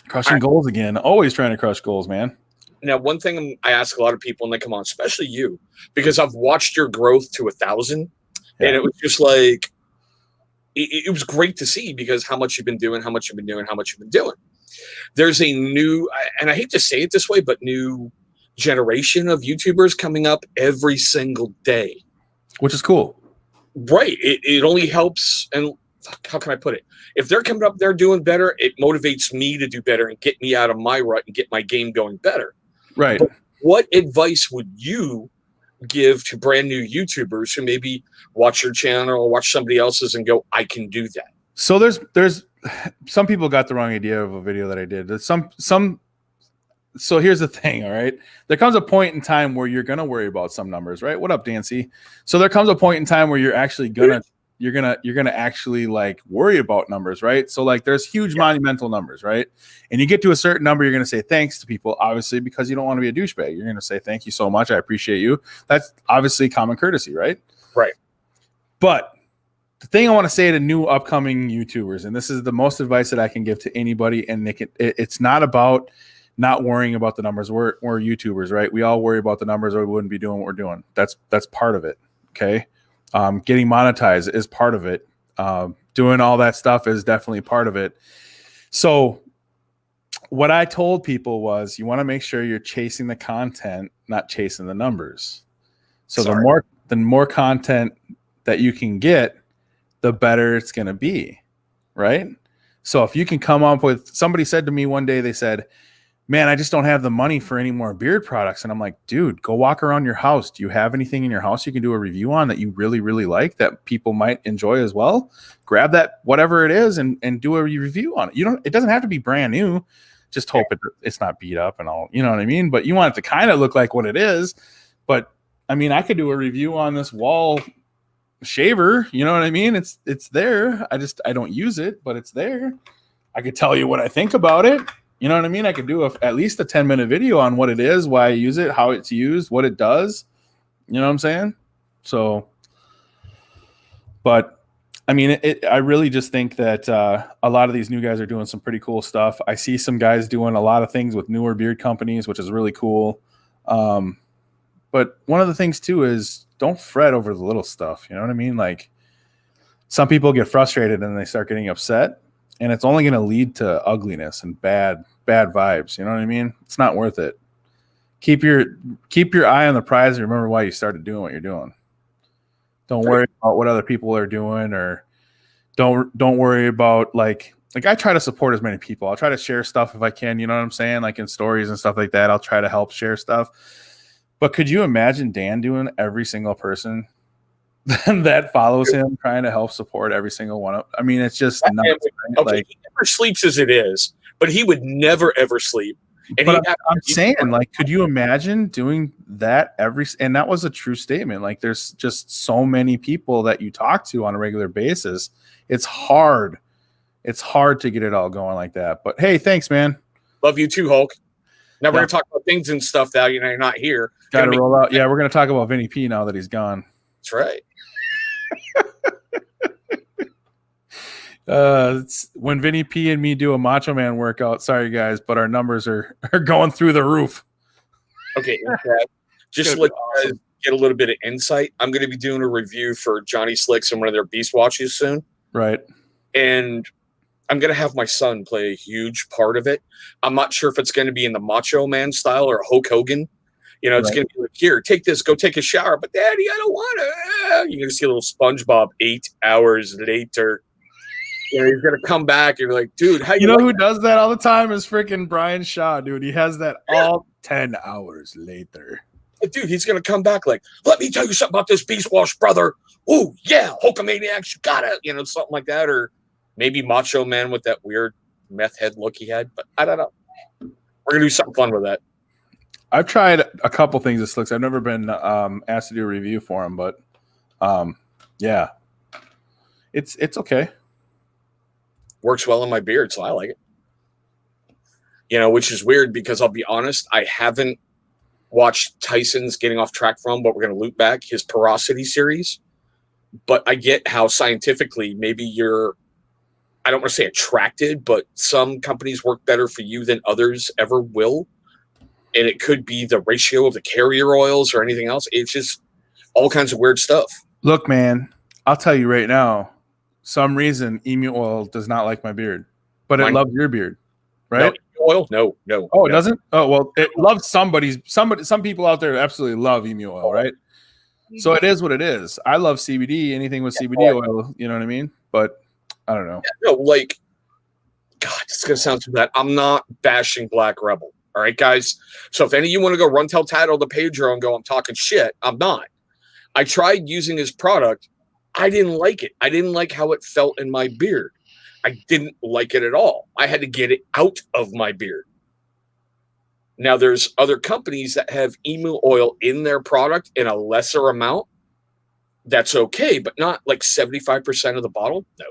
Crushing goals again. Always trying to crush goals, man. Now, one thing I ask a lot of people when they come on, especially you, because I've watched your growth to 1,000, and it was just like it was great to see because how much you've been doing, how much you've been doing, how much you've been doing. There's a new, and I hate to say it this way, but new generation of YouTubers coming up every single day, which is cool. Right. It only helps. And how can I put it? If they're coming up, they're doing better. It motivates me to do better and get me out of my rut and get my game going better. Right. But what advice would you give to brand new YouTubers who maybe watch your channel or watch somebody else's and go, I can do that? So there's some people got the wrong idea of a video that I did. So here's the thing, all right? There comes a point in time where you're gonna worry about some numbers, right? What up, Dancy? So there comes a point in time where you're actually gonna actually like worry about numbers, right? So like there's huge monumental numbers, right? And you get to a certain number, you're gonna say thanks to people, obviously, because you don't want to be a douchebag. You're gonna say thank you so much, I appreciate you. That's obviously common courtesy, right? Right. But the thing I want to say to new upcoming YouTubers, and this is the most advice that I can give to anybody, and it's not about not worrying about the numbers. We're YouTubers, right? We all worry about the numbers or we wouldn't be doing what we're doing. That's part of it. Okay. Getting monetized is part of it. Doing all that stuff is definitely part of it. So what I told people was you want to make sure you're chasing the content, not chasing the numbers. So the more content that you can get, the better it's going to be. Right. So if you can come up with, somebody said to me one day, they said, man, I just don't have the money for any more beard products. And I'm like, dude, go walk around your house. Do you have anything in your house you can do a review on that you really, really like that people might enjoy as well? Grab that, whatever it is, and do a review on it. It doesn't have to be brand new. Just hope it's not beat up and all, you know what I mean? But you want it to kind of look like what it is. But I mean, I could do a review on this wall shaver. You know what I mean? It's there. I don't use it, but it's there. I could tell you what I think about it. You know what I mean? I could do at least a 10-minute video on what it is, why I use it, how it's used, what it does. You know what I'm saying? So, but I mean, I really just think that a lot of these new guys are doing some pretty cool stuff. I see some guys doing a lot of things with newer beard companies, which is really cool. But one of the things too is don't fret over the little stuff. You know what I mean? Like some people get frustrated and they start getting upset. And it's only going to lead to ugliness and bad vibes. You know what I mean? It's not worth it. Keep your eye on the prize and remember why you started doing what you're doing. Don't worry about what other people are doing, or don't worry about like I try to support as many people. I'll try to share stuff if I can. You know what I'm saying? Like in stories and stuff like that. I'll try to help share stuff. But could you imagine Dan doing every single person that follows him, trying to help support every single one of? I mean, it's just nuts, right? Okay, like, he never sleeps as it is, but he would never ever sleep. And but I'm saying, like, could you imagine doing that and that was a true statement. Like, there's just so many people that you talk to on a regular basis. It's hard to get it all going like that. But hey, thanks, man. Love you too, Hulk. Now we're gonna talk about things and stuff that you're not here. Gotta roll out. Yeah, we're gonna talk about Vinny P now that he's gone. That's right. It's when Vinny P and me do a Macho Man workout. Sorry guys, but our numbers are going through the roof. Okay, just let you guys get a little bit of insight. I'm going to be doing a review for Johnny Slicks and one of their Beast Watches soon. Right. And I'm going to have my son play a huge part of it. I'm not sure if it's going to be in the Macho Man style or Hulk Hogan. You know, it's going to be like, here, take this, go take a shower. But Daddy, I don't want to. You're going to see a little SpongeBob 8 hours later. You know, he's going to come back and be like, dude, how you know who does that all the time is freaking Brian Shaw, dude. He has that all 10 hours later. Dude, he's going to come back like, let me tell you something about this Beast Wash, brother. Oh, yeah, Hulkamaniacs, you got it. You know, something like that. Or maybe Macho Man with that weird meth head look he had. But I don't know. We're going to do something fun with that. I've tried a couple things at Slicks. I've never been asked to do a review for them, but yeah, it's okay. Works well in my beard, so I like it. You know, which is weird because I'll be honest, I haven't watched Tyson's Getting Off Track From, but we're going to loop back his Porosity series. But I get how scientifically maybe you're, I don't want to say attracted, but some companies work better for you than others ever will. And it could be the ratio of the carrier oils or anything else. It's just all kinds of weird stuff. Look, man, I'll tell you right now, some reason emu oil does not like my beard, but it loves your beard, right? No, oil? No. Oh, it doesn't? Oh, well, it loves some people out there absolutely love emu oil, right? So it is what it is. I love CBD, anything with CBD oil, you know what I mean? But I don't know. Yeah, no, like, God, it's going to sound too bad. I'm not bashing Black Rebel. All right, guys. So if any of you want to go run tell Tattle the pager and go, I'm talking shit, I'm not. I tried using his product. I didn't like it. I didn't like how it felt in my beard. I didn't like it at all. I had to get it out of my beard. Now, there's other companies that have emu oil in their product in a lesser amount. That's okay, but not like 75% of the bottle. No,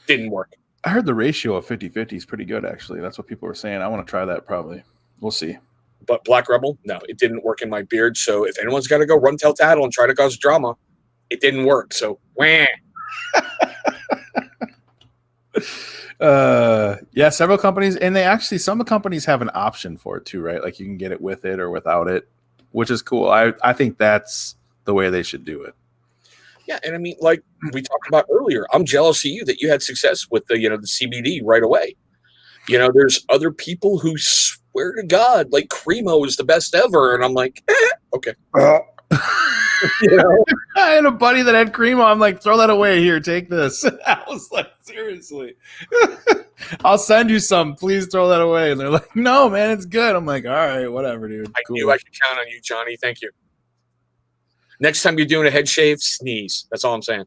didn't work. I heard the ratio of 50-50 is pretty good, actually. That's what people were saying. I want to try that probably. We'll see. But Black Rebel, no, it didn't work in my beard. So if anyone's got to go run tell Tattle and try to cause drama, it didn't work. So, wah. Yeah, several companies, and some companies have an option for it too, right? Like you can get it with it or without it, which is cool. I think that's the way they should do it. Yeah, and I mean, like we talked about earlier, I'm jealous of you that you had success with the CBD right away. You know, there's other people who swear to God, like Cremo is the best ever, and I'm like, okay. You know? I had a buddy that had Cremo. I'm like, throw that away. Here, take this. I was like, seriously, I'll send you some. Please throw that away. And they're like, no, man, it's good. I'm like, all right, whatever, dude. I knew I could count on you, Johnny. Thank you. Next time you're doing a head shave, sneeze. That's all I'm saying.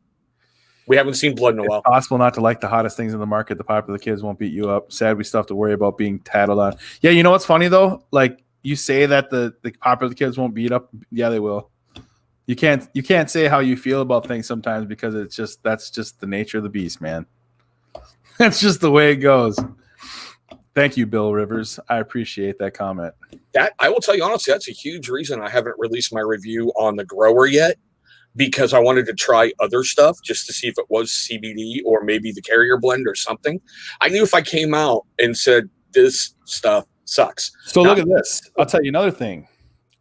We haven't seen blood in a while. It's possible not to like the hottest things in the market. The popular kids won't beat you up. Sad we still have to worry about being tattled on. Yeah, you know what's funny, though? Like, you say that the popular kids won't beat up. Yeah, they will. You can't say how you feel about things sometimes because that's just the nature of the beast, man. That's just the way it goes. Thank you, Bill Rivers. I appreciate that comment. That I will tell you honestly, that's a huge reason I haven't released my review on the grower yet, because I wanted to try other stuff just to see if it was CBD or maybe the carrier blend or something. I knew if I came out and said this stuff sucks. So look at this. I'll tell you another thing.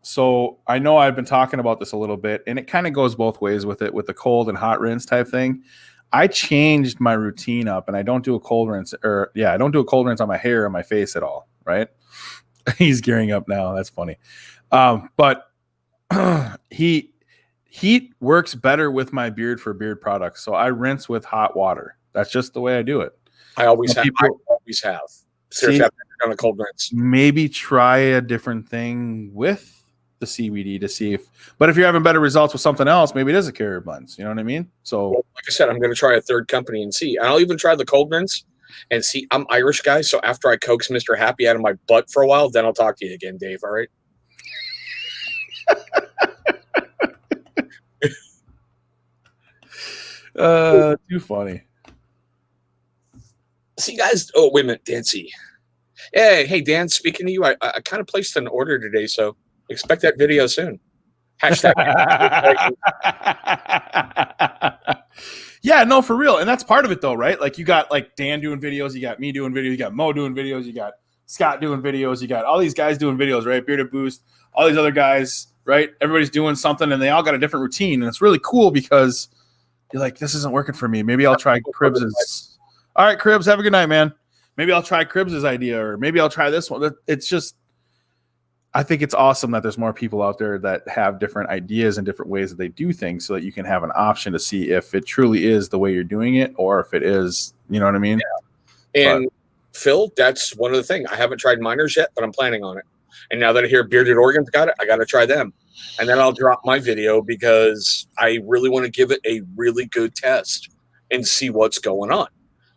So I know I've been talking about this a little bit, and it kind of goes both ways with it, with the cold and hot rinse type thing. I changed my routine up, and I don't do a cold rinse, I don't do a cold rinse on my hair or my face at all, right? He's gearing up now. That's funny. But heat works better with my beard for beard products. So I rinse with hot water. That's just the way I do it. I always have. Seriously, I've never done a cold rinse. Maybe try a different thing with the CBD to see but if you're having better results with something else, maybe it is a carrier blends. You know what I mean? So, well, like I said, I'm going to try a third company and see. And I'll even try the cold rinse and see. I'm Irish guy, so after I coax Mr. Happy out of my butt for a while, then I'll talk to you again, Dave. All right. Too funny. See, guys. Oh, wait a minute, Dancy. Hey, Dan. Speaking to you, I kind of placed an order today, so expect that video soon. Hashtag. Yeah, no, for real. And that's part of it though, right? Like you got like Dan doing videos, you got me doing videos, you got Mo doing videos, you got Scott doing videos, you got all these guys doing videos, right? Bearded Boost, all these other guys, right? Everybody's doing something and they all got a different routine. And it's really cool because you're like, this isn't working for me. Maybe I'll try Cribbs's. All right, Cribbs, have a good night, man. Maybe I'll try Cribbs's idea, or maybe I'll try this one. It's just, I think it's awesome that there's more people out there that have different ideas and different ways that they do things so that you can have an option to see if it truly is the way you're doing it or if it is, you know what I mean? Yeah. And Phil, that's one of the things. I haven't tried miners yet, but I'm planning on it. And now that I hear Bearded Oregon's got it, I got to try them. And then I'll drop my video because I really want to give it a really good test and see what's going on.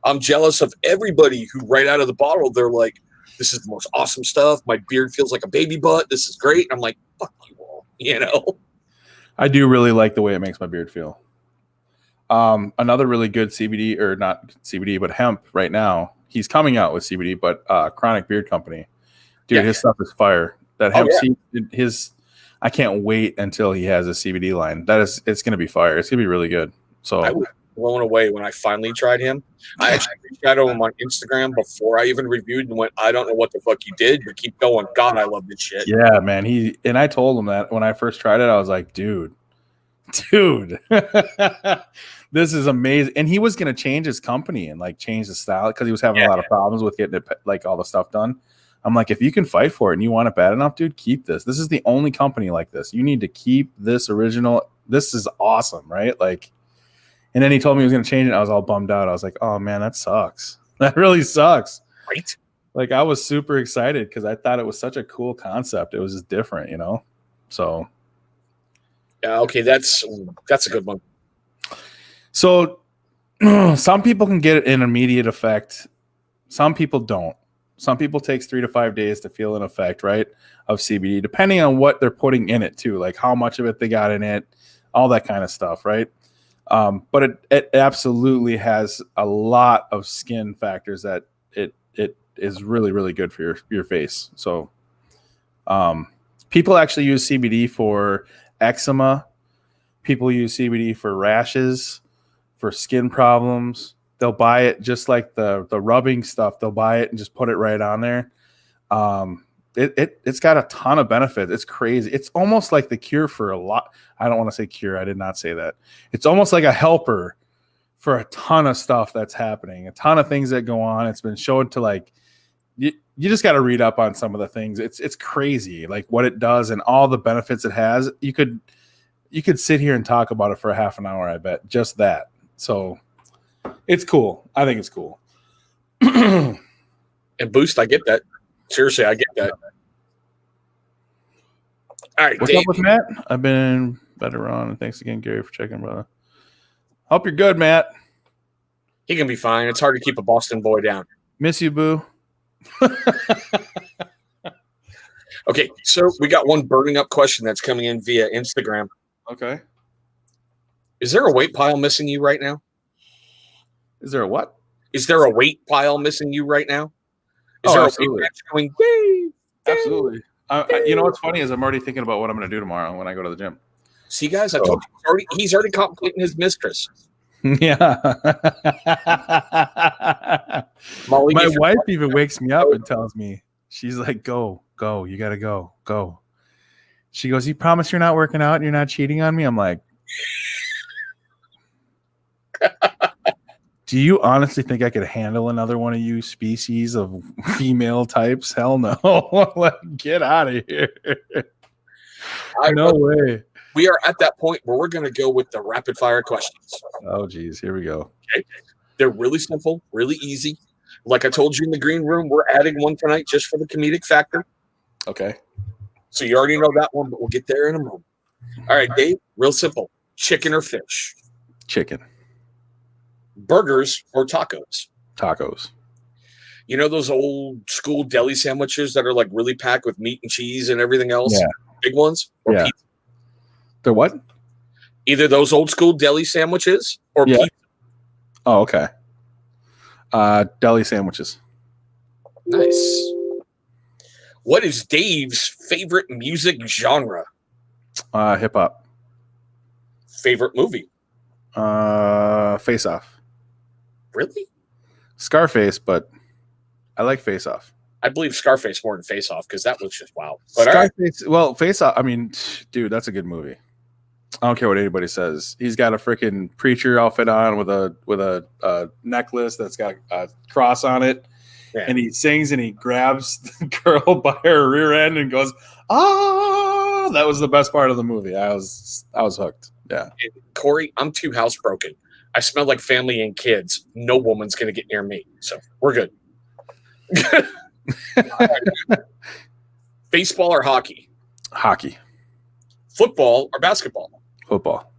I'm jealous of everybody who right out of the bottle, they're like, this is the most awesome stuff. My beard feels like a baby butt. This is great. I'm like, fuck you all, you know? I do really like the way it makes my beard feel. Another really good CBD, or not CBD, but hemp right now. He's coming out with CBD, but Chronic Beard Company. Dude, his stuff is fire. That hemp seed, I can't wait until he has a CBD line. It's going to be fire. It's going to be really good. So I was blown away when I finally tried him. I actually reached out to him on Instagram before I even reviewed and went, I don't know what the fuck you did, but keep going. God, I love this shit. Yeah, man. And I told him that when I first tried it, I was like, dude, this is amazing. And he was going to change his company and like change the style because he was having a lot of problems with getting it, like all the stuff done. I'm like, if you can fight for it and you want it bad enough, dude, keep this. This is the only company like this. You need to keep this original. This is awesome, right? Like, and then he told me he was going to change it. I was all bummed out. I was like, oh man, that sucks. That really sucks. Right. Like I was super excited because I thought it was such a cool concept. It was just different, you know? So. Yeah. Okay. That's a good one. So some people can get an immediate effect. Some people don't. Some people takes 3 to 5 days to feel an effect, right, of CBD, depending on what they're putting in it too, like how much of it they got in it, all that kind of stuff, right? But it absolutely has a lot of skin factors that it is really, really good for your face. So people actually use CBD for eczema. People use CBD for rashes, for skin problems. They'll buy it just like the rubbing stuff. They'll buy it and just put it right on there. It's got a ton of benefits. It's crazy. It's almost like the cure for a lot. I don't want to say cure. I did not say that. It's almost like a helper for a ton of stuff that's happening, a ton of things that go on. It's been shown to like, you just got to read up on some of the things. It's crazy, like what it does and all the benefits it has. You could sit here and talk about it for a half an hour, I bet, just that. So it's cool. I think it's cool. And Boost, I get that. Seriously, I get that. All right, what's Dave. up with Matt? I've been better on, and thanks again, Gary, for checking, brother. Hope you're good, Matt. He can be fine. It's hard to keep a Boston boy down. Miss you, boo. Okay, so we got one burning up question that's coming in via Instagram. Okay. Is there a weight pile missing you right now? Is there a what? Is there a weight pile missing you right now? Is there absolutely. a weight patch going, Dave? Absolutely. You know what's funny is I'm already thinking about what I'm going to do tomorrow when I go to the gym. See, guys, I told you he's already contemplating his mistress. Yeah. Molly, my wife even wakes me up and tells me, she's like, go, you got to go. She goes, you promise you're not working out and you're not cheating on me? I'm like, do you honestly think I could handle another one of you species of female types? Hell no. Like, get out of here. No way. We are at that point where we're going to go with the rapid fire questions. Oh, geez. Here we go. Okay. They're really simple, really easy. Like I told you in the green room, we're adding one tonight just for the comedic factor. Okay. So you already know that one, but we'll get there in a moment. All right, Dave, real simple. Chicken or fish? Chicken. Burgers or tacos? Tacos. You know those old school deli sandwiches that are like really packed with meat and cheese and everything else? Yeah. Big ones? Or pizza? They're what? Either those old school deli sandwiches or pizza. Oh, okay. Deli sandwiches. Nice. What is Dave's favorite music genre? Hip hop. Favorite movie? Face Off. Really? Scarface, but I like Face Off. I believe Scarface more than Face Off because that was just wow. But Scarface, well, Face Off. I mean, dude, that's a good movie. I don't care what anybody says. He's got a freaking preacher outfit on with a necklace that's got a cross on it, and he sings and he grabs the girl by her rear end and goes, "Ah!" That was the best part of the movie. I was hooked. Yeah, and Corey, I'm too housebroken. I smell like family and kids. No woman's gonna get near me, so we're good. Baseball or hockey? Hockey. Football or basketball? Football.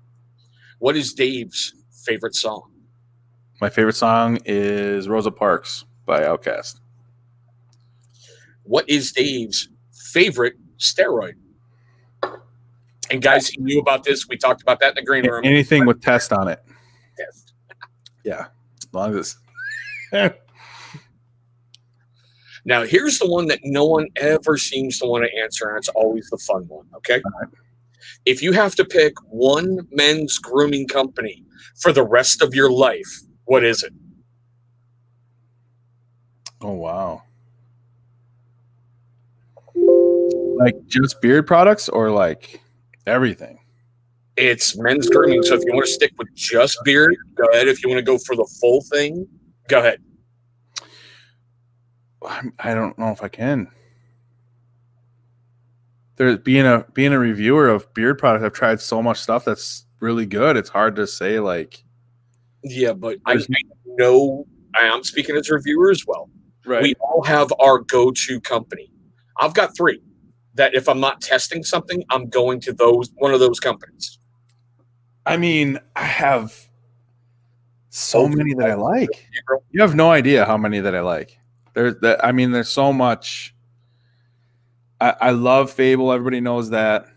What is Dave's favorite song? My favorite song is Rosa Parks by Outkast. What is Dave's favorite steroid? And guys, he knew about this. We talked about that in the green room. Anything with test on it. Test. Yeah, as long as. Now, here's the one that no one ever seems to want to answer, and it's always the fun one, okay? Right. If you have to pick one men's grooming company for the rest of your life, what is it? Oh, wow. Like just beard products or like everything? It's men's grooming. So if you want to stick with just beard, go ahead. If you want to go for the full thing, go ahead. I don't know if I can. There, being a reviewer of beard products, I've tried so much stuff that's really good. It's hard to say like. Yeah, but I know I'm speaking as a reviewer as well. Right. We all have our go-to company. I've got 3 that if I'm not testing something, I'm going to one of those companies. I mean, I have so many that I like. You have no idea how many that I like. There's so much. I love Fable. Everybody knows that.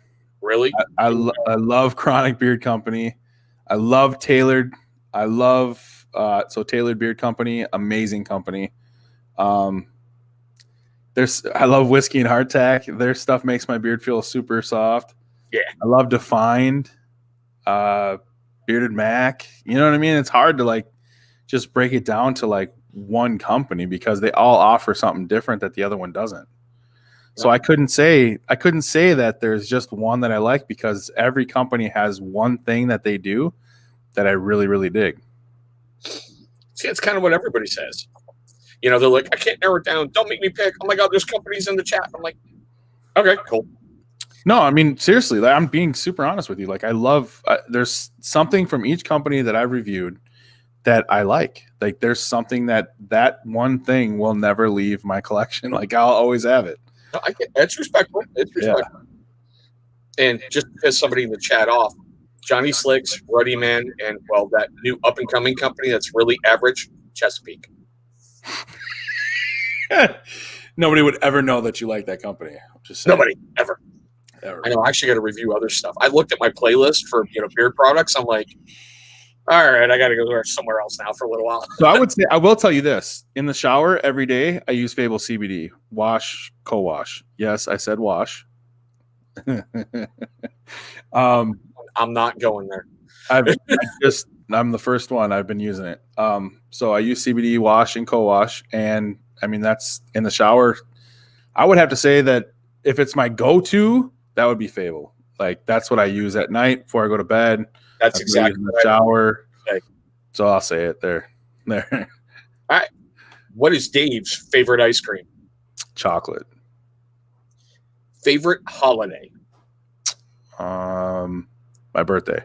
Really? I love Chronic Beard Company. I love Tailored. I love Tailored Beard Company, amazing company. I love Whiskey and Hardtack. Their stuff makes my beard feel super soft. Yeah. I love Defined, Bearded Mac. You know what I mean? It's hard to like just break it down to like one company because they all offer something different that the other one doesn't. So I couldn't say that there's just one that I like because every company has one thing that they do that I really, really dig. See, it's kind of what everybody says. You know, they're like, I can't narrow it down. Don't make me pick. Oh my God, there's companies in the chat. I'm like, okay, cool. No, I mean, seriously, like, I'm being super honest with you. Like, I love, there's something from each company that I've reviewed that I like. Like, there's something that one thing will never leave my collection. Like, I'll always have it. No, I get it's respectful. It's respectful. Yeah. And just because somebody in the chat off, Johnny Slicks, Ruddy Man, and well, that new up and coming company that's really average, Chesapeake. Nobody would ever know that you like that company. Just nobody ever. I know. I actually got to review other stuff. I looked at my playlist for beard products. I'm like, all right, I got to go somewhere else now for a little while. So I would say I will tell you this: in the shower every day, I use Fable CBD wash, co-wash. Yes, I said wash. I'm not going there. I'm the first one. I've been using it. So I use CBD wash and co-wash, and I mean that's in the shower. I would have to say that if it's my go-to, that would be Fable. Like that's what I use at night before I go to bed. That's exactly in the shower. Okay. So I'll say it there. All right. What is Dave's favorite ice cream? Chocolate. Favorite holiday? My birthday.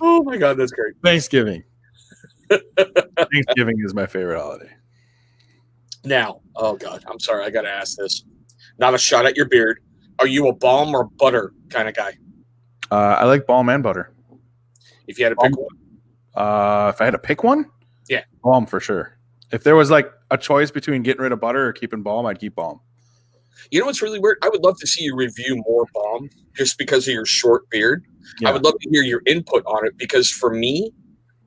Oh my God, that's great. Thanksgiving. Thanksgiving is my favorite holiday. Now, oh God, I'm sorry, I got to ask this. Not a shot at your beard. Are you a balm or butter kind of guy? I like balm and butter. If you had to pick one. If I had to pick one? Yeah. Balm for sure. If there was like a choice between getting rid of butter or keeping balm, I'd keep balm. You know what's really weird? I would love to see you review more balm just because of your short beard. Yeah. I would love to hear your input on it because for me,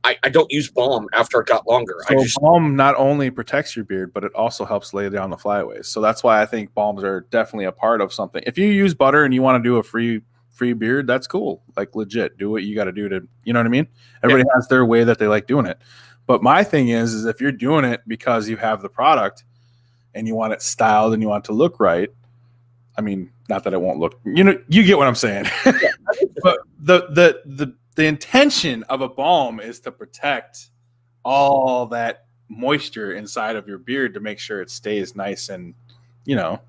I don't use balm after it got longer. So balm not only protects your beard, but it also helps lay down the flyaways. So that's why I think balms are definitely a part of something. If you use butter and you want to do a free beard, that's cool. Like legit, do what you got to do to, you know what I mean? Everybody has their way that they like doing it. But my thing is if you're doing it because you have the product and you want it styled and you want it to look right, I mean, not that it won't look, you know, you get what I'm saying. But the intention of a balm is to protect all that moisture inside of your beard to make sure it stays nice and, you know,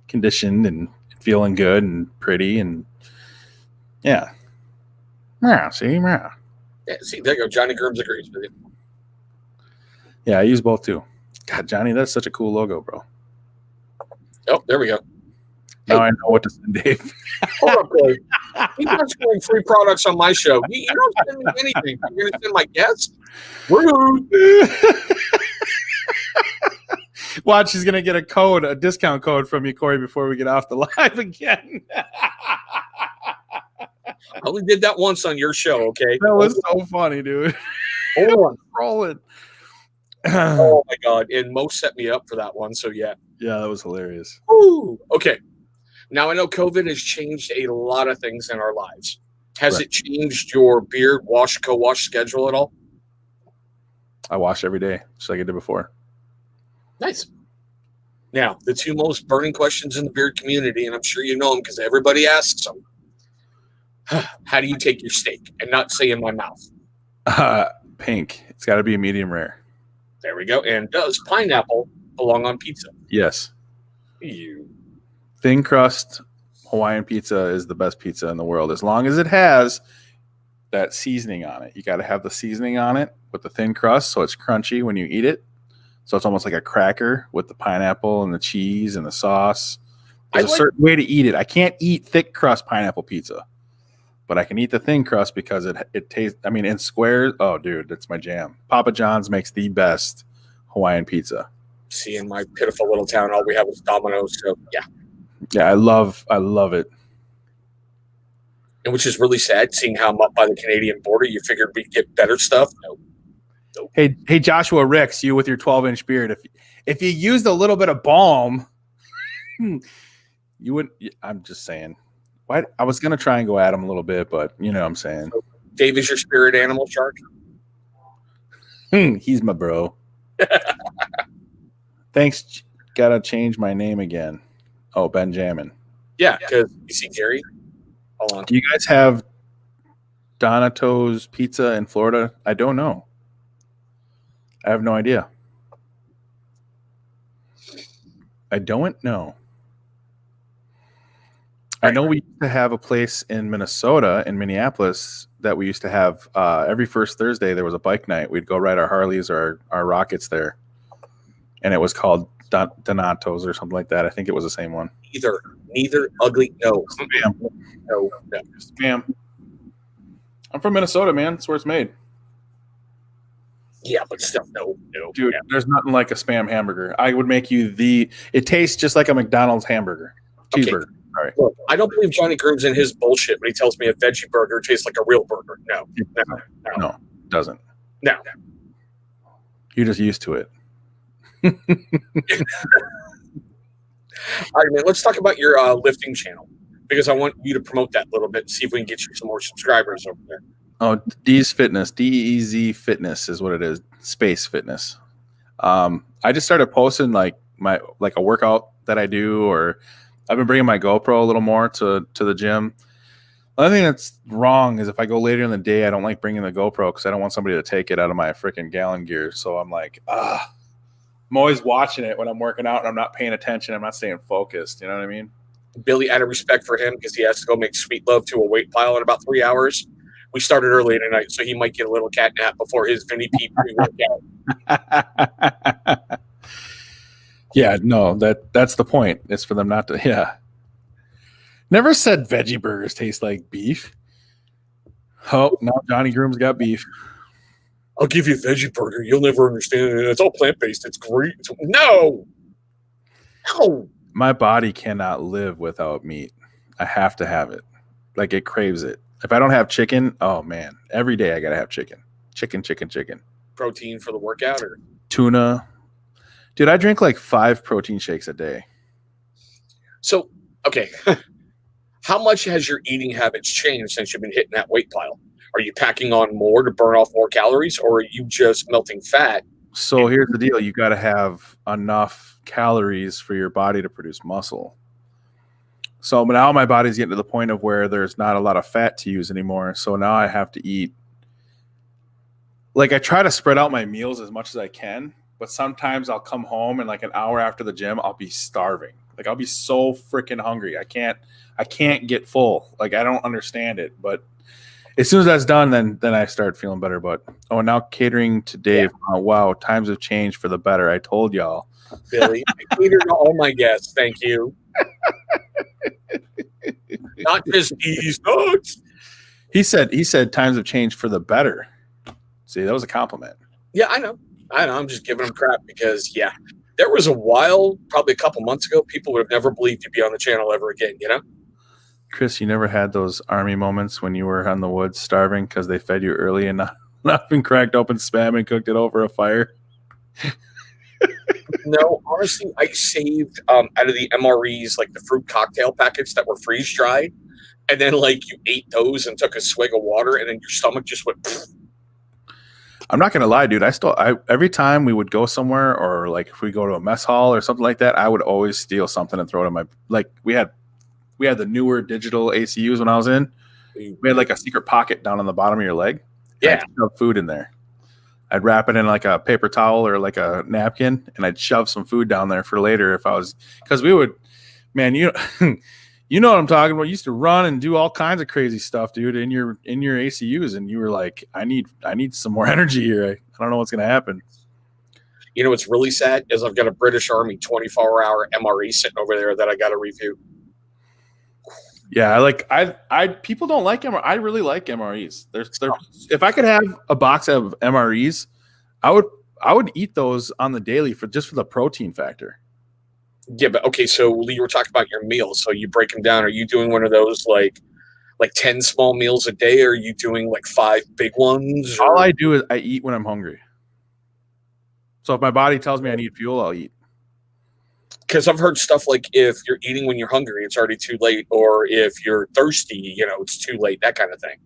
conditioned and feeling good and pretty and yeah. See, yeah, see, there you go. Johnny Grooms agrees with you. Yeah, I use both too. God, Johnny, that's such a cool logo, bro. Oh, there we go. Now I know what to send Dave. Hold up, Dave. You're not selling free products on my show. You don't send me anything. You're going to send my guests? Rude. Watch, he's going to get a discount code from you, Corey, before we get off the live again. I only did that once on your show, okay? That was so funny, dude. Hold on. Rolling. Oh, my God. And Mo set me up for that one, so yeah. Yeah, that was hilarious. Ooh, okay. Now, I know COVID has changed a lot of things in our lives. Has it changed your beard co-wash schedule at all? I wash every day, just like I did before. Nice. Now, the two most burning questions in the beard community, and I'm sure you know them because everybody asks them. How do you take your steak and not say in my mouth? Pink. It's got to be a medium rare. There we go. And does pineapple belong on pizza? Yes. You. Thin crust Hawaiian pizza is the best pizza in the world, as long as it has that seasoning on it. You got to have the seasoning on it with the thin crust so it's crunchy when you eat it. So it's almost like a cracker with the pineapple and the cheese and the sauce. There's a certain way to eat it. I can't eat thick crust pineapple pizza, but I can eat the thin crust because it tastes, I mean, in squares. Oh, dude, that's my jam. Papa John's makes the best Hawaiian pizza. See, in my pitiful little town, all we have is Domino's. So, yeah. Yeah, I love it. And which is really sad, seeing how I'm up by the Canadian border. You figured we'd get better stuff. No. Nope. Hey, Joshua Ricks, you with your 12-inch beard. If you used a little bit of balm, you wouldn't. I'm just saying. Why? I was gonna try and go at him a little bit, but you know what I'm saying. So, Dave is your spirit animal, Shark? He's my bro. Thanks. Gotta change my name again. Oh, Benjamin. Yeah, because you see Gary. Hold on. Do you guys have Donato's Pizza in Florida? I don't know. I have no idea. I don't know. I know we used to have a place in Minnesota, in Minneapolis, that we used to have every first Thursday. There was a bike night. We'd go ride our Harleys or our Rockets there, and it was called Donato's or something like that. I think it was the same one. Neither. Ugly. No. Spam. No. Spam. I'm from Minnesota, man. That's where it's made. Yeah, but still, no. Dude, there's nothing like a Spam hamburger. I would make you it tastes just like a McDonald's hamburger. Cheeseburger. Okay. Sorry. Look, I don't believe Johnny Grooms in his bullshit when he tells me a veggie burger tastes like a real burger. No, it doesn't. No. You're just used to it. All right, man, let's talk about your lifting channel, because I want you to promote that a little bit and see if we can get you some more subscribers over there. Oh, Deez Fitness. DEZ Fitness is what it is. Space Fitness. I just started posting like a workout that I do, or I've been bringing my GoPro a little more to the gym. The only thing that's wrong is if I go later in the day, I don't like bringing the GoPro because I don't want somebody to take it out of my freaking gallon gear. So I'm like, I'm always watching it when I'm working out and I'm not paying attention. I'm not staying focused. You know what I mean? Billy, out of respect for him, because he has to go make sweet love to a weight pile in about 3 hours. We started early tonight, so he might get a little cat nap before his Vinny P pre-workout. Yeah, no, that's the point. It's for them not to. Yeah. Never said veggie burgers taste like beef. Oh, now Johnny Groom's got beef. I'll give you a veggie burger. You'll never understand it. It's all plant-based. It's great. No. My body cannot live without meat. I have to have it. Like, it craves it. If I don't have chicken, oh, man. Every day I got to have chicken. Chicken. Protein for the workout or Tuna. Dude, I drink like 5 protein shakes a day. so? Okay, how much has your eating habits changed since you've been hitting that weight pile? Are you packing on more to burn off more calories, or are you just melting fat? So here's the deal. You got to have enough calories for your body to produce muscle. So now my body's getting to the point of where there's not a lot of fat to use anymore. So now I have to eat. Like I try to spread out my meals as much as I can, but sometimes I'll come home and like an hour after the gym, I'll be starving. Like I'll be so freaking hungry. I can't get full. Like I don't understand it. But as soon as that's done, then I start feeling better. But now catering to Dave. Yeah. Wow, times have changed for the better. I told y'all. Billy, I catered to all my guests. Thank you. Not just these nuts. He said times have changed for the better. See, that was a compliment. Yeah, I know. I'm just giving him crap because, yeah, there was a while, probably a couple months ago, people would have never believed you'd be on the channel ever again, you know? Chris, you never had those army moments when you were on the woods starving because they fed you early and not been cracked open spam and cooked it over a fire? No, honestly, I saved out of the MREs, like the fruit cocktail packets that were freeze dried. And then, like, you ate those and took a swig of water, and then your stomach just went. Pfft. I'm not gonna lie, dude. Every time we would go somewhere, or like if we go to a mess hall or something like that, I would always steal something and throw it in my. Like we had the newer digital ACUs when I was in. We had like a secret pocket down on the bottom of your leg. Yeah, I'd shove food in there. I'd wrap it in like a paper towel or like a napkin, and I'd shove some food down there for later if I was, because we would, man, you know what I'm talking about. You used to run and do all kinds of crazy stuff, dude, in your ACUs, and you were like, I need some more energy here. I don't know what's gonna happen. You know what's really sad is I've got a British Army 24-hour MRE sitting over there that I got to review. Yeah, I people don't like MREs. I really like MREs. If I could have a box of MREs, I would eat those on the daily for the protein factor. Yeah, but okay, so you were talking about your meals. So you break them down. Are you doing one of those like 10 small meals a day, or are you doing like 5 big ones? All I do is I eat when I'm hungry. So if my body tells me I need fuel, I'll eat. Because I've heard stuff like if you're eating when you're hungry, it's already too late, or if you're thirsty, it's too late, that kind of thing.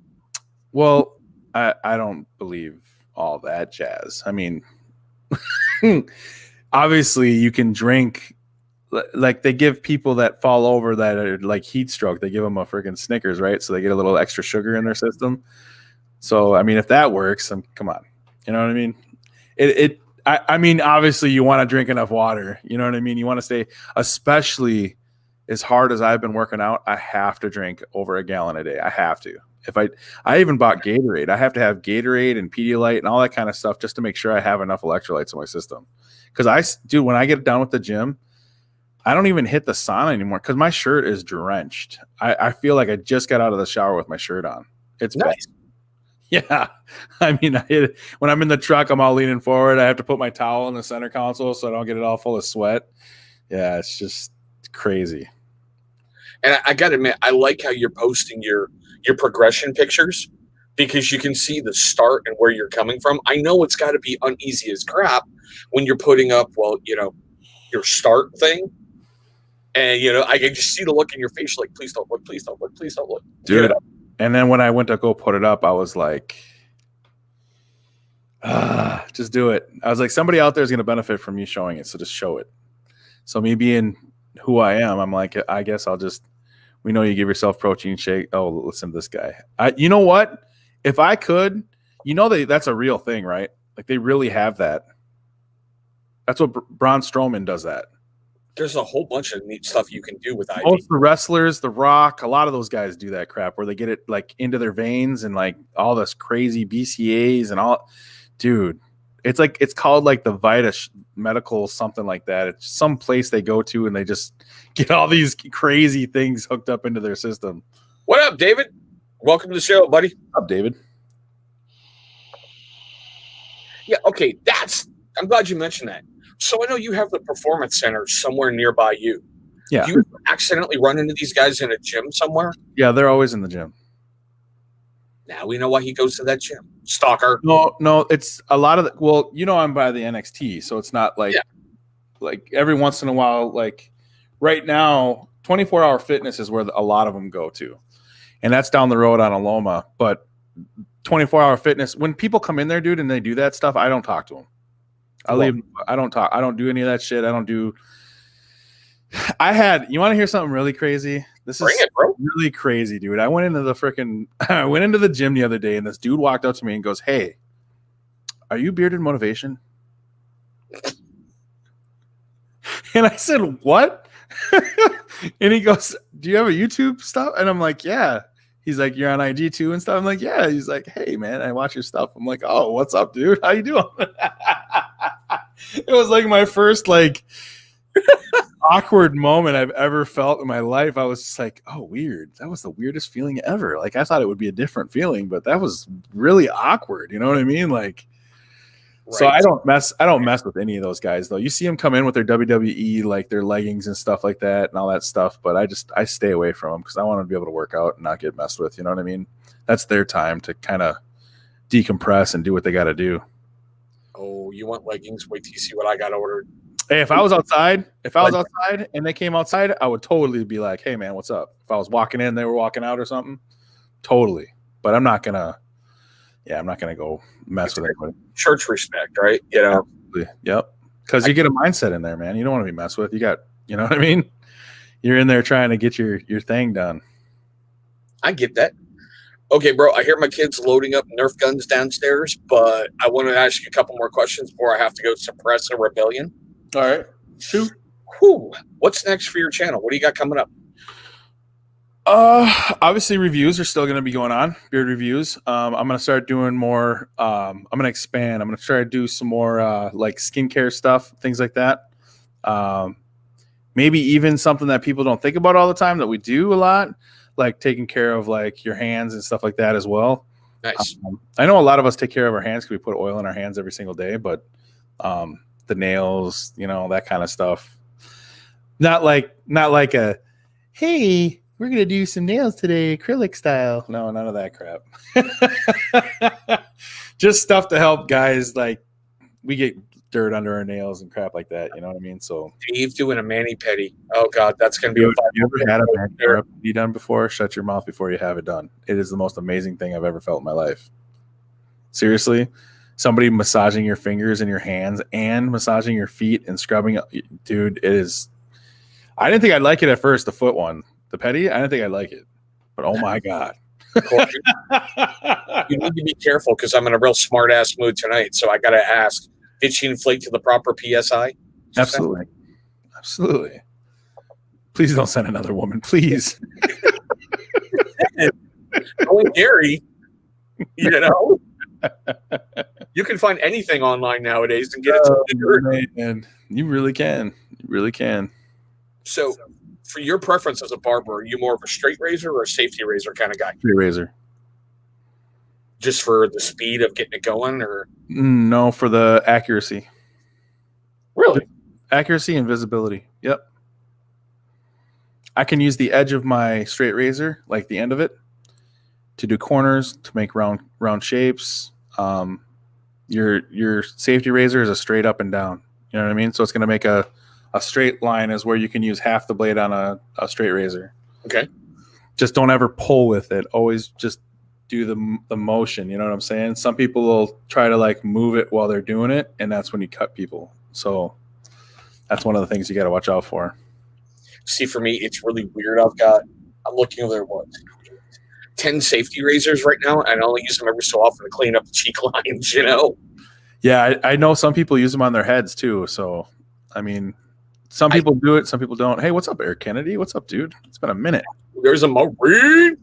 Well, I don't believe all that jazz. I mean, obviously you can drink, like they give people that fall over that are like heat stroke, they give them a freaking Snickers, right? So they get a little extra sugar in their system. So, I mean, if that works, come on. You know what I mean? I mean, obviously you want to drink enough water. You know what I mean? You want to stay, especially as hard as I've been working out, I have to drink over a gallon a day. I have to. If I even bought Gatorade. I have to have Gatorade and Pedialyte and all that kind of stuff just to make sure I have enough electrolytes in my system. Because when I get done with the gym, I don't even hit the sauna anymore because my shirt is drenched. I feel like I just got out of the shower with my shirt on. It's nice. Bad. Yeah. I mean, when I'm in the truck, I'm all leaning forward. I have to put my towel in the center console so I don't get it all full of sweat. Yeah, it's just crazy. And I got to admit, I like how you're posting your progression pictures because you can see the start and where you're coming from. I know it's got to be uneasy as crap when you're putting up, your start thing. And, I can just see the look in your face like, please don't look, please don't look, please don't look. Dude. And then when I went to go put it up, I was like, just do it. I was like, somebody out there is going to benefit from you showing it, so just show it. So me being who I am, I'm like, I guess we know you give yourself protein shake. Oh, listen to this guy. You know what? If I could, that's a real thing, right? Like they really have that. That's what Braun Strowman does that. There's a whole bunch of neat stuff you can do with IV. Most of the wrestlers, The Rock, a lot of those guys do that crap where they get it like into their veins and like all this crazy BCAAs and all. Dude, it's called like the Vita Medical, something like that. It's some place they go to and they just get all these crazy things hooked up into their system. What up, David? Welcome to the show, buddy. What's up, David? Yeah, okay. I'm glad you mentioned that. So I know you have the performance center somewhere nearby you. Yeah. Do you accidentally run into these guys in a gym somewhere? Yeah, they're always in the gym. Now we know why he goes to that gym. Stalker. No, it's a lot of well, I'm by the NXT, so it's not like every once in a while, like right now, 24-hour fitness is where a lot of them go to. And that's down the road on Aloma. But 24-hour fitness, when people come in there, dude, and they do that stuff, I don't talk to them. I leave. I don't talk. I don't do any of that shit. I don't do. You want to hear something really crazy? Bring it, bro. Really crazy, dude. I went into the gym the other day, and this dude walked up to me and goes, "Hey, are you Bearded Motivation?" And I said, "What?" And he goes, "Do you have a YouTube stuff?" And I'm like, "Yeah." He's like, "You're on IG too and stuff?" I'm like, "Yeah." He's like, "Hey, man, I watch your stuff." I'm like, "Oh, what's up, dude? How you doing?" It was like my first awkward moment I've ever felt in my life. I was just like, "Oh, weird." That was the weirdest feeling ever. Like, I thought it would be a different feeling, but that was really awkward. You know what I mean? Like, right. So I don't mess with any of those guys though. You see them come in with their WWE, like their leggings and stuff like that and all that stuff, but I stay away from them because I want to be able to work out and not get messed with. You know what I mean? That's their time to kind of decompress and do what they got to do. Oh, you want leggings? Wait till you see what I got ordered. Hey, if I was outside and they came outside, I would totally be like, "Hey, man, what's up?" If I was walking in, they were walking out or something, totally. But I'm not gonna go mess with anybody. Church respect, right? You know. Absolutely. Yep. Because you get a mindset in there, man. You don't want to be messed with. You know what I mean? You're in there trying to get your thing done. I get that. Okay, bro, I hear my kids loading up Nerf guns downstairs, but I want to ask you a couple more questions before I have to go suppress a rebellion. All right. Shoot. Whew. What's next for your channel? What do you got coming up? Obviously reviews are still going to be going on, beard reviews. I'm going to start doing more. I'm going to expand. I'm going to try to do some more like skincare stuff, things like that. Maybe even something that people don't think about all the time that we do a lot, like taking care of like your hands and stuff like that as well. Nice. I know a lot of us take care of our hands because we put oil in our hands every single day, but the nails, that kind of stuff. Not like a, "Hey, we're going to do some nails today, acrylic style." No, none of that crap. Just stuff to help guys. Like, we get dirt under our nails and crap like that. You know what I mean? So Dave doing a mani-pedi. Oh, God, that's going to be a fun. You ever had a mani-pedi done before? Shut your mouth before you have it done. It is the most amazing thing I've ever felt in my life. Seriously. Somebody massaging your fingers and your hands and massaging your feet and scrubbing. Dude, it is. I didn't think I'd like it at first, the foot one. The pedi, I didn't think I'd like it. But oh my God. You need to be careful because I'm in a real smart-ass mood tonight. So I got to ask, did she inflate to the proper PSI? Absolutely. Absolutely. Please don't send another woman, please. Only Gary, You can find anything online nowadays and get it to the dirt. Man. You really can. You really can. So, for your preference as a barber, are you more of a straight razor or a safety razor kind of guy? Straight razor. Just for the speed of getting it going, or no, for the accuracy. Really? Accuracy and visibility. Yep. I can use the edge of my straight razor, like the end of it, to do corners, to make round shapes. Your safety razor is a straight up and down. You know what I mean? So it's going to make a straight line is where you can use half the blade on a straight razor. Okay. Just don't ever pull with it. Always just do the motion. You know what I'm saying? Some people will try to like move it while they're doing it, and that's when you cut people. So that's one of the things you got to watch out for. See, for me, it's really weird. I'm looking over there, 10 safety razors right now, and I only use them every so often to clean up the cheek lines, Yeah, I know some people use them on their heads too. So, I mean, some people do it, some people don't. Hey, what's up, Eric Kennedy? What's up, dude? It's been a minute. There's a Marine,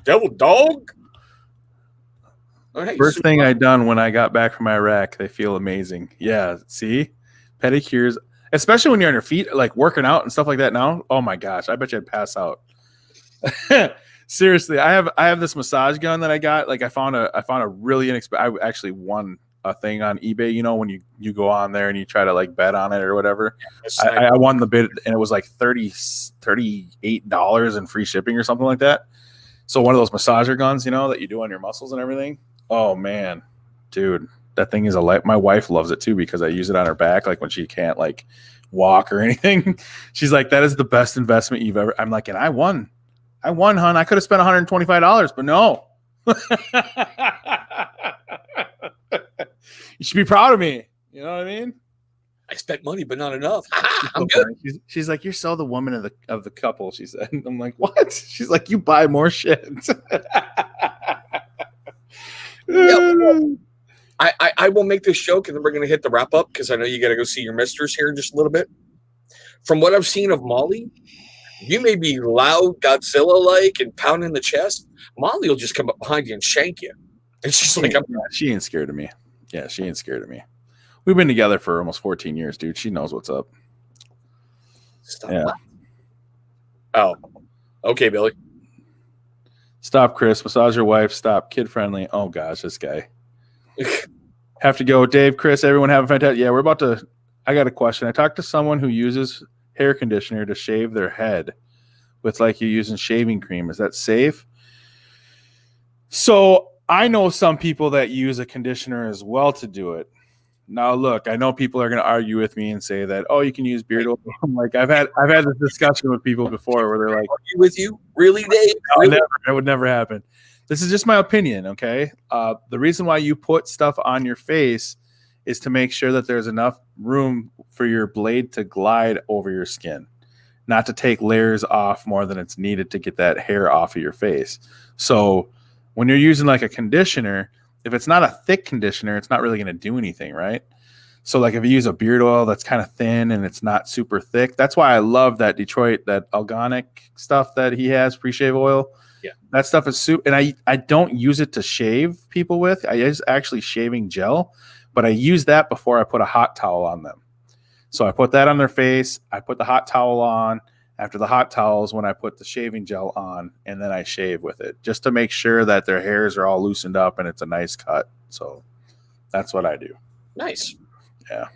Devil Dog. Right, first thing I done when I got back from Iraq, they feel amazing. Yeah, see? Pedicures, especially when you're on your feet, like working out and stuff like that now. Oh my gosh, I bet you'd pass out. Seriously, I have this massage gun that I got. Like I found a really inexpensive. I actually won a thing on eBay. When you go on there and you try to like bet on it or whatever. I won the bid and it was like $38 and free shipping or something like that. So one of those massager guns, you know, that you do on your muscles and everything. Oh man, dude, that thing is a light. My wife loves it too because I use it on her back, like when she can't like walk or anything. She's like, that is the best investment you've ever. I'm like, and I won, hon. I could have spent $125, but no. You should be proud of me. You know what I mean? I spent money, but not enough. I'm so good. She's like, you're so the woman of the couple. She said. I'm like, what? She's like, you buy more shit. I will make this joke, and then we're going to hit the wrap up because I know you got to go see your mistress here in just a little bit. From what I've seen of Molly, you may be loud, Godzilla-like, and pounding the chest. Molly will just come up behind you and shank you. And she's like, she ain't scared of me. Yeah, she ain't scared of me. We've been together for almost 14 years, dude. She knows what's up. Stop. Yeah. Oh, okay, Billy. Stop, Chris. Massage your wife. Stop. Kid friendly. Oh gosh, this guy. Have to go, Dave. Chris, everyone have a fantastic. Yeah, we're about to. I got a question. I talked to someone who uses hair conditioner to shave their head with like you're using shaving cream. Is that safe? So I know some people that use a conditioner as well to do it. Now, look, I know people are going to argue with me and say that, oh, you can use beard oil. I'm like, I've had this discussion with people before where they're like, argue with you? Really, Dave? Really? That would never happen. This is just my opinion, okay? The reason why you put stuff on your face is to make sure that there's enough room for your blade to glide over your skin, not to take layers off more than it's needed to get that hair off of your face. So when you're using like a conditioner, if it's not a thick conditioner, it's not really going to do anything, right? So like if you use a beard oil that's kind of thin and it's not super thick, that's why I love that that organic stuff that he has, pre-shave oil. Yeah. That stuff is super, and I don't use it to shave people with. I use actually shaving gel, but I use that before I put a hot towel on them. So I put that on their face, I put the hot towel on. After the hot towels, when I put the shaving gel on, and then I shave with it just to make sure that their hairs are all loosened up and it's a nice cut. So that's what I do. Nice. Yeah.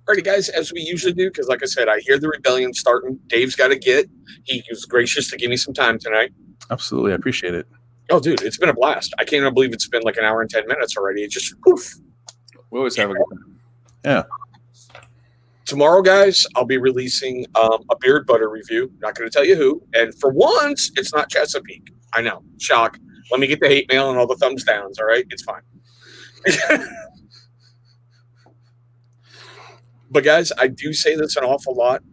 Alrighty, guys, as we usually do, because like I said, I hear the rebellion starting. Dave's got to get. He was gracious to give me some time tonight. Absolutely. I appreciate it. Oh, dude, it's been a blast. I can't even believe it's been like an hour and 10 minutes already. It just poof. We always have a good time. Yeah. Tomorrow, guys, I'll be releasing a beard butter review. Not going to tell you who. And for once, it's not Chesapeake. I know. Shock. Let me get the hate mail and all the thumbs downs, all right? It's fine. But, guys, I do say this an awful lot.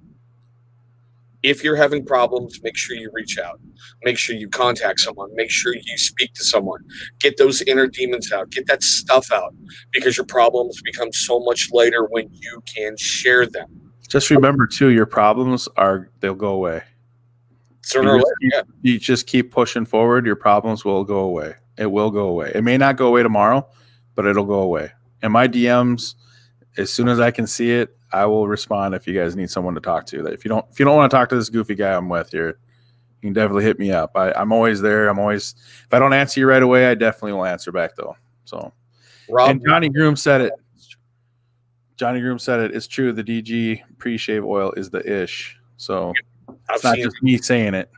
If you're having problems, make sure you reach out. Make sure you contact someone. Make sure you speak to someone. Get those inner demons out. Get that stuff out, because your problems become so much lighter when you can share them. Just remember, too, your problems they'll go away. Sooner or later, you just keep pushing forward. Your problems will go away. It will go away. It may not go away tomorrow, but it'll go away. And my DMs, as soon as I can see it, I will respond if you guys need someone to talk to. If you don't want to talk to this goofy guy I'm with here, you can definitely hit me up. I'm always there. If I don't answer you right away, I definitely will answer back though. So, and Johnny Groom said it. It's true. The DG pre-shave oil is the ish. So it's not just me saying it.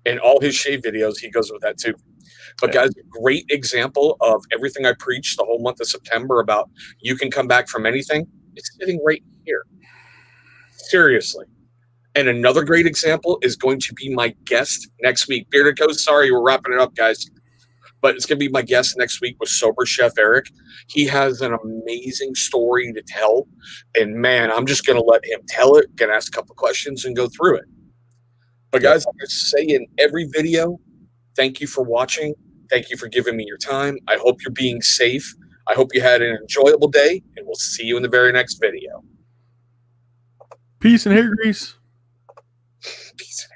In all his shave videos, he goes with that too. But guys, great example of everything I preached the whole month of September about you can come back from anything. It's sitting right here. Seriously. And another great example is going to be my guest next week. Bearded Coast, sorry, we're wrapping it up, guys. But it's going to be my guest next week with Sober Chef Eric. He has an amazing story to tell. And, man, I'm just going to let him tell it, going to ask a couple questions and go through it. But, guys, like I say in every video, thank you for watching. Thank you for giving me your time. I hope you're being safe. I hope you had an enjoyable day, and we'll see you in the very next video. Peace and hair grease. Peace and hair.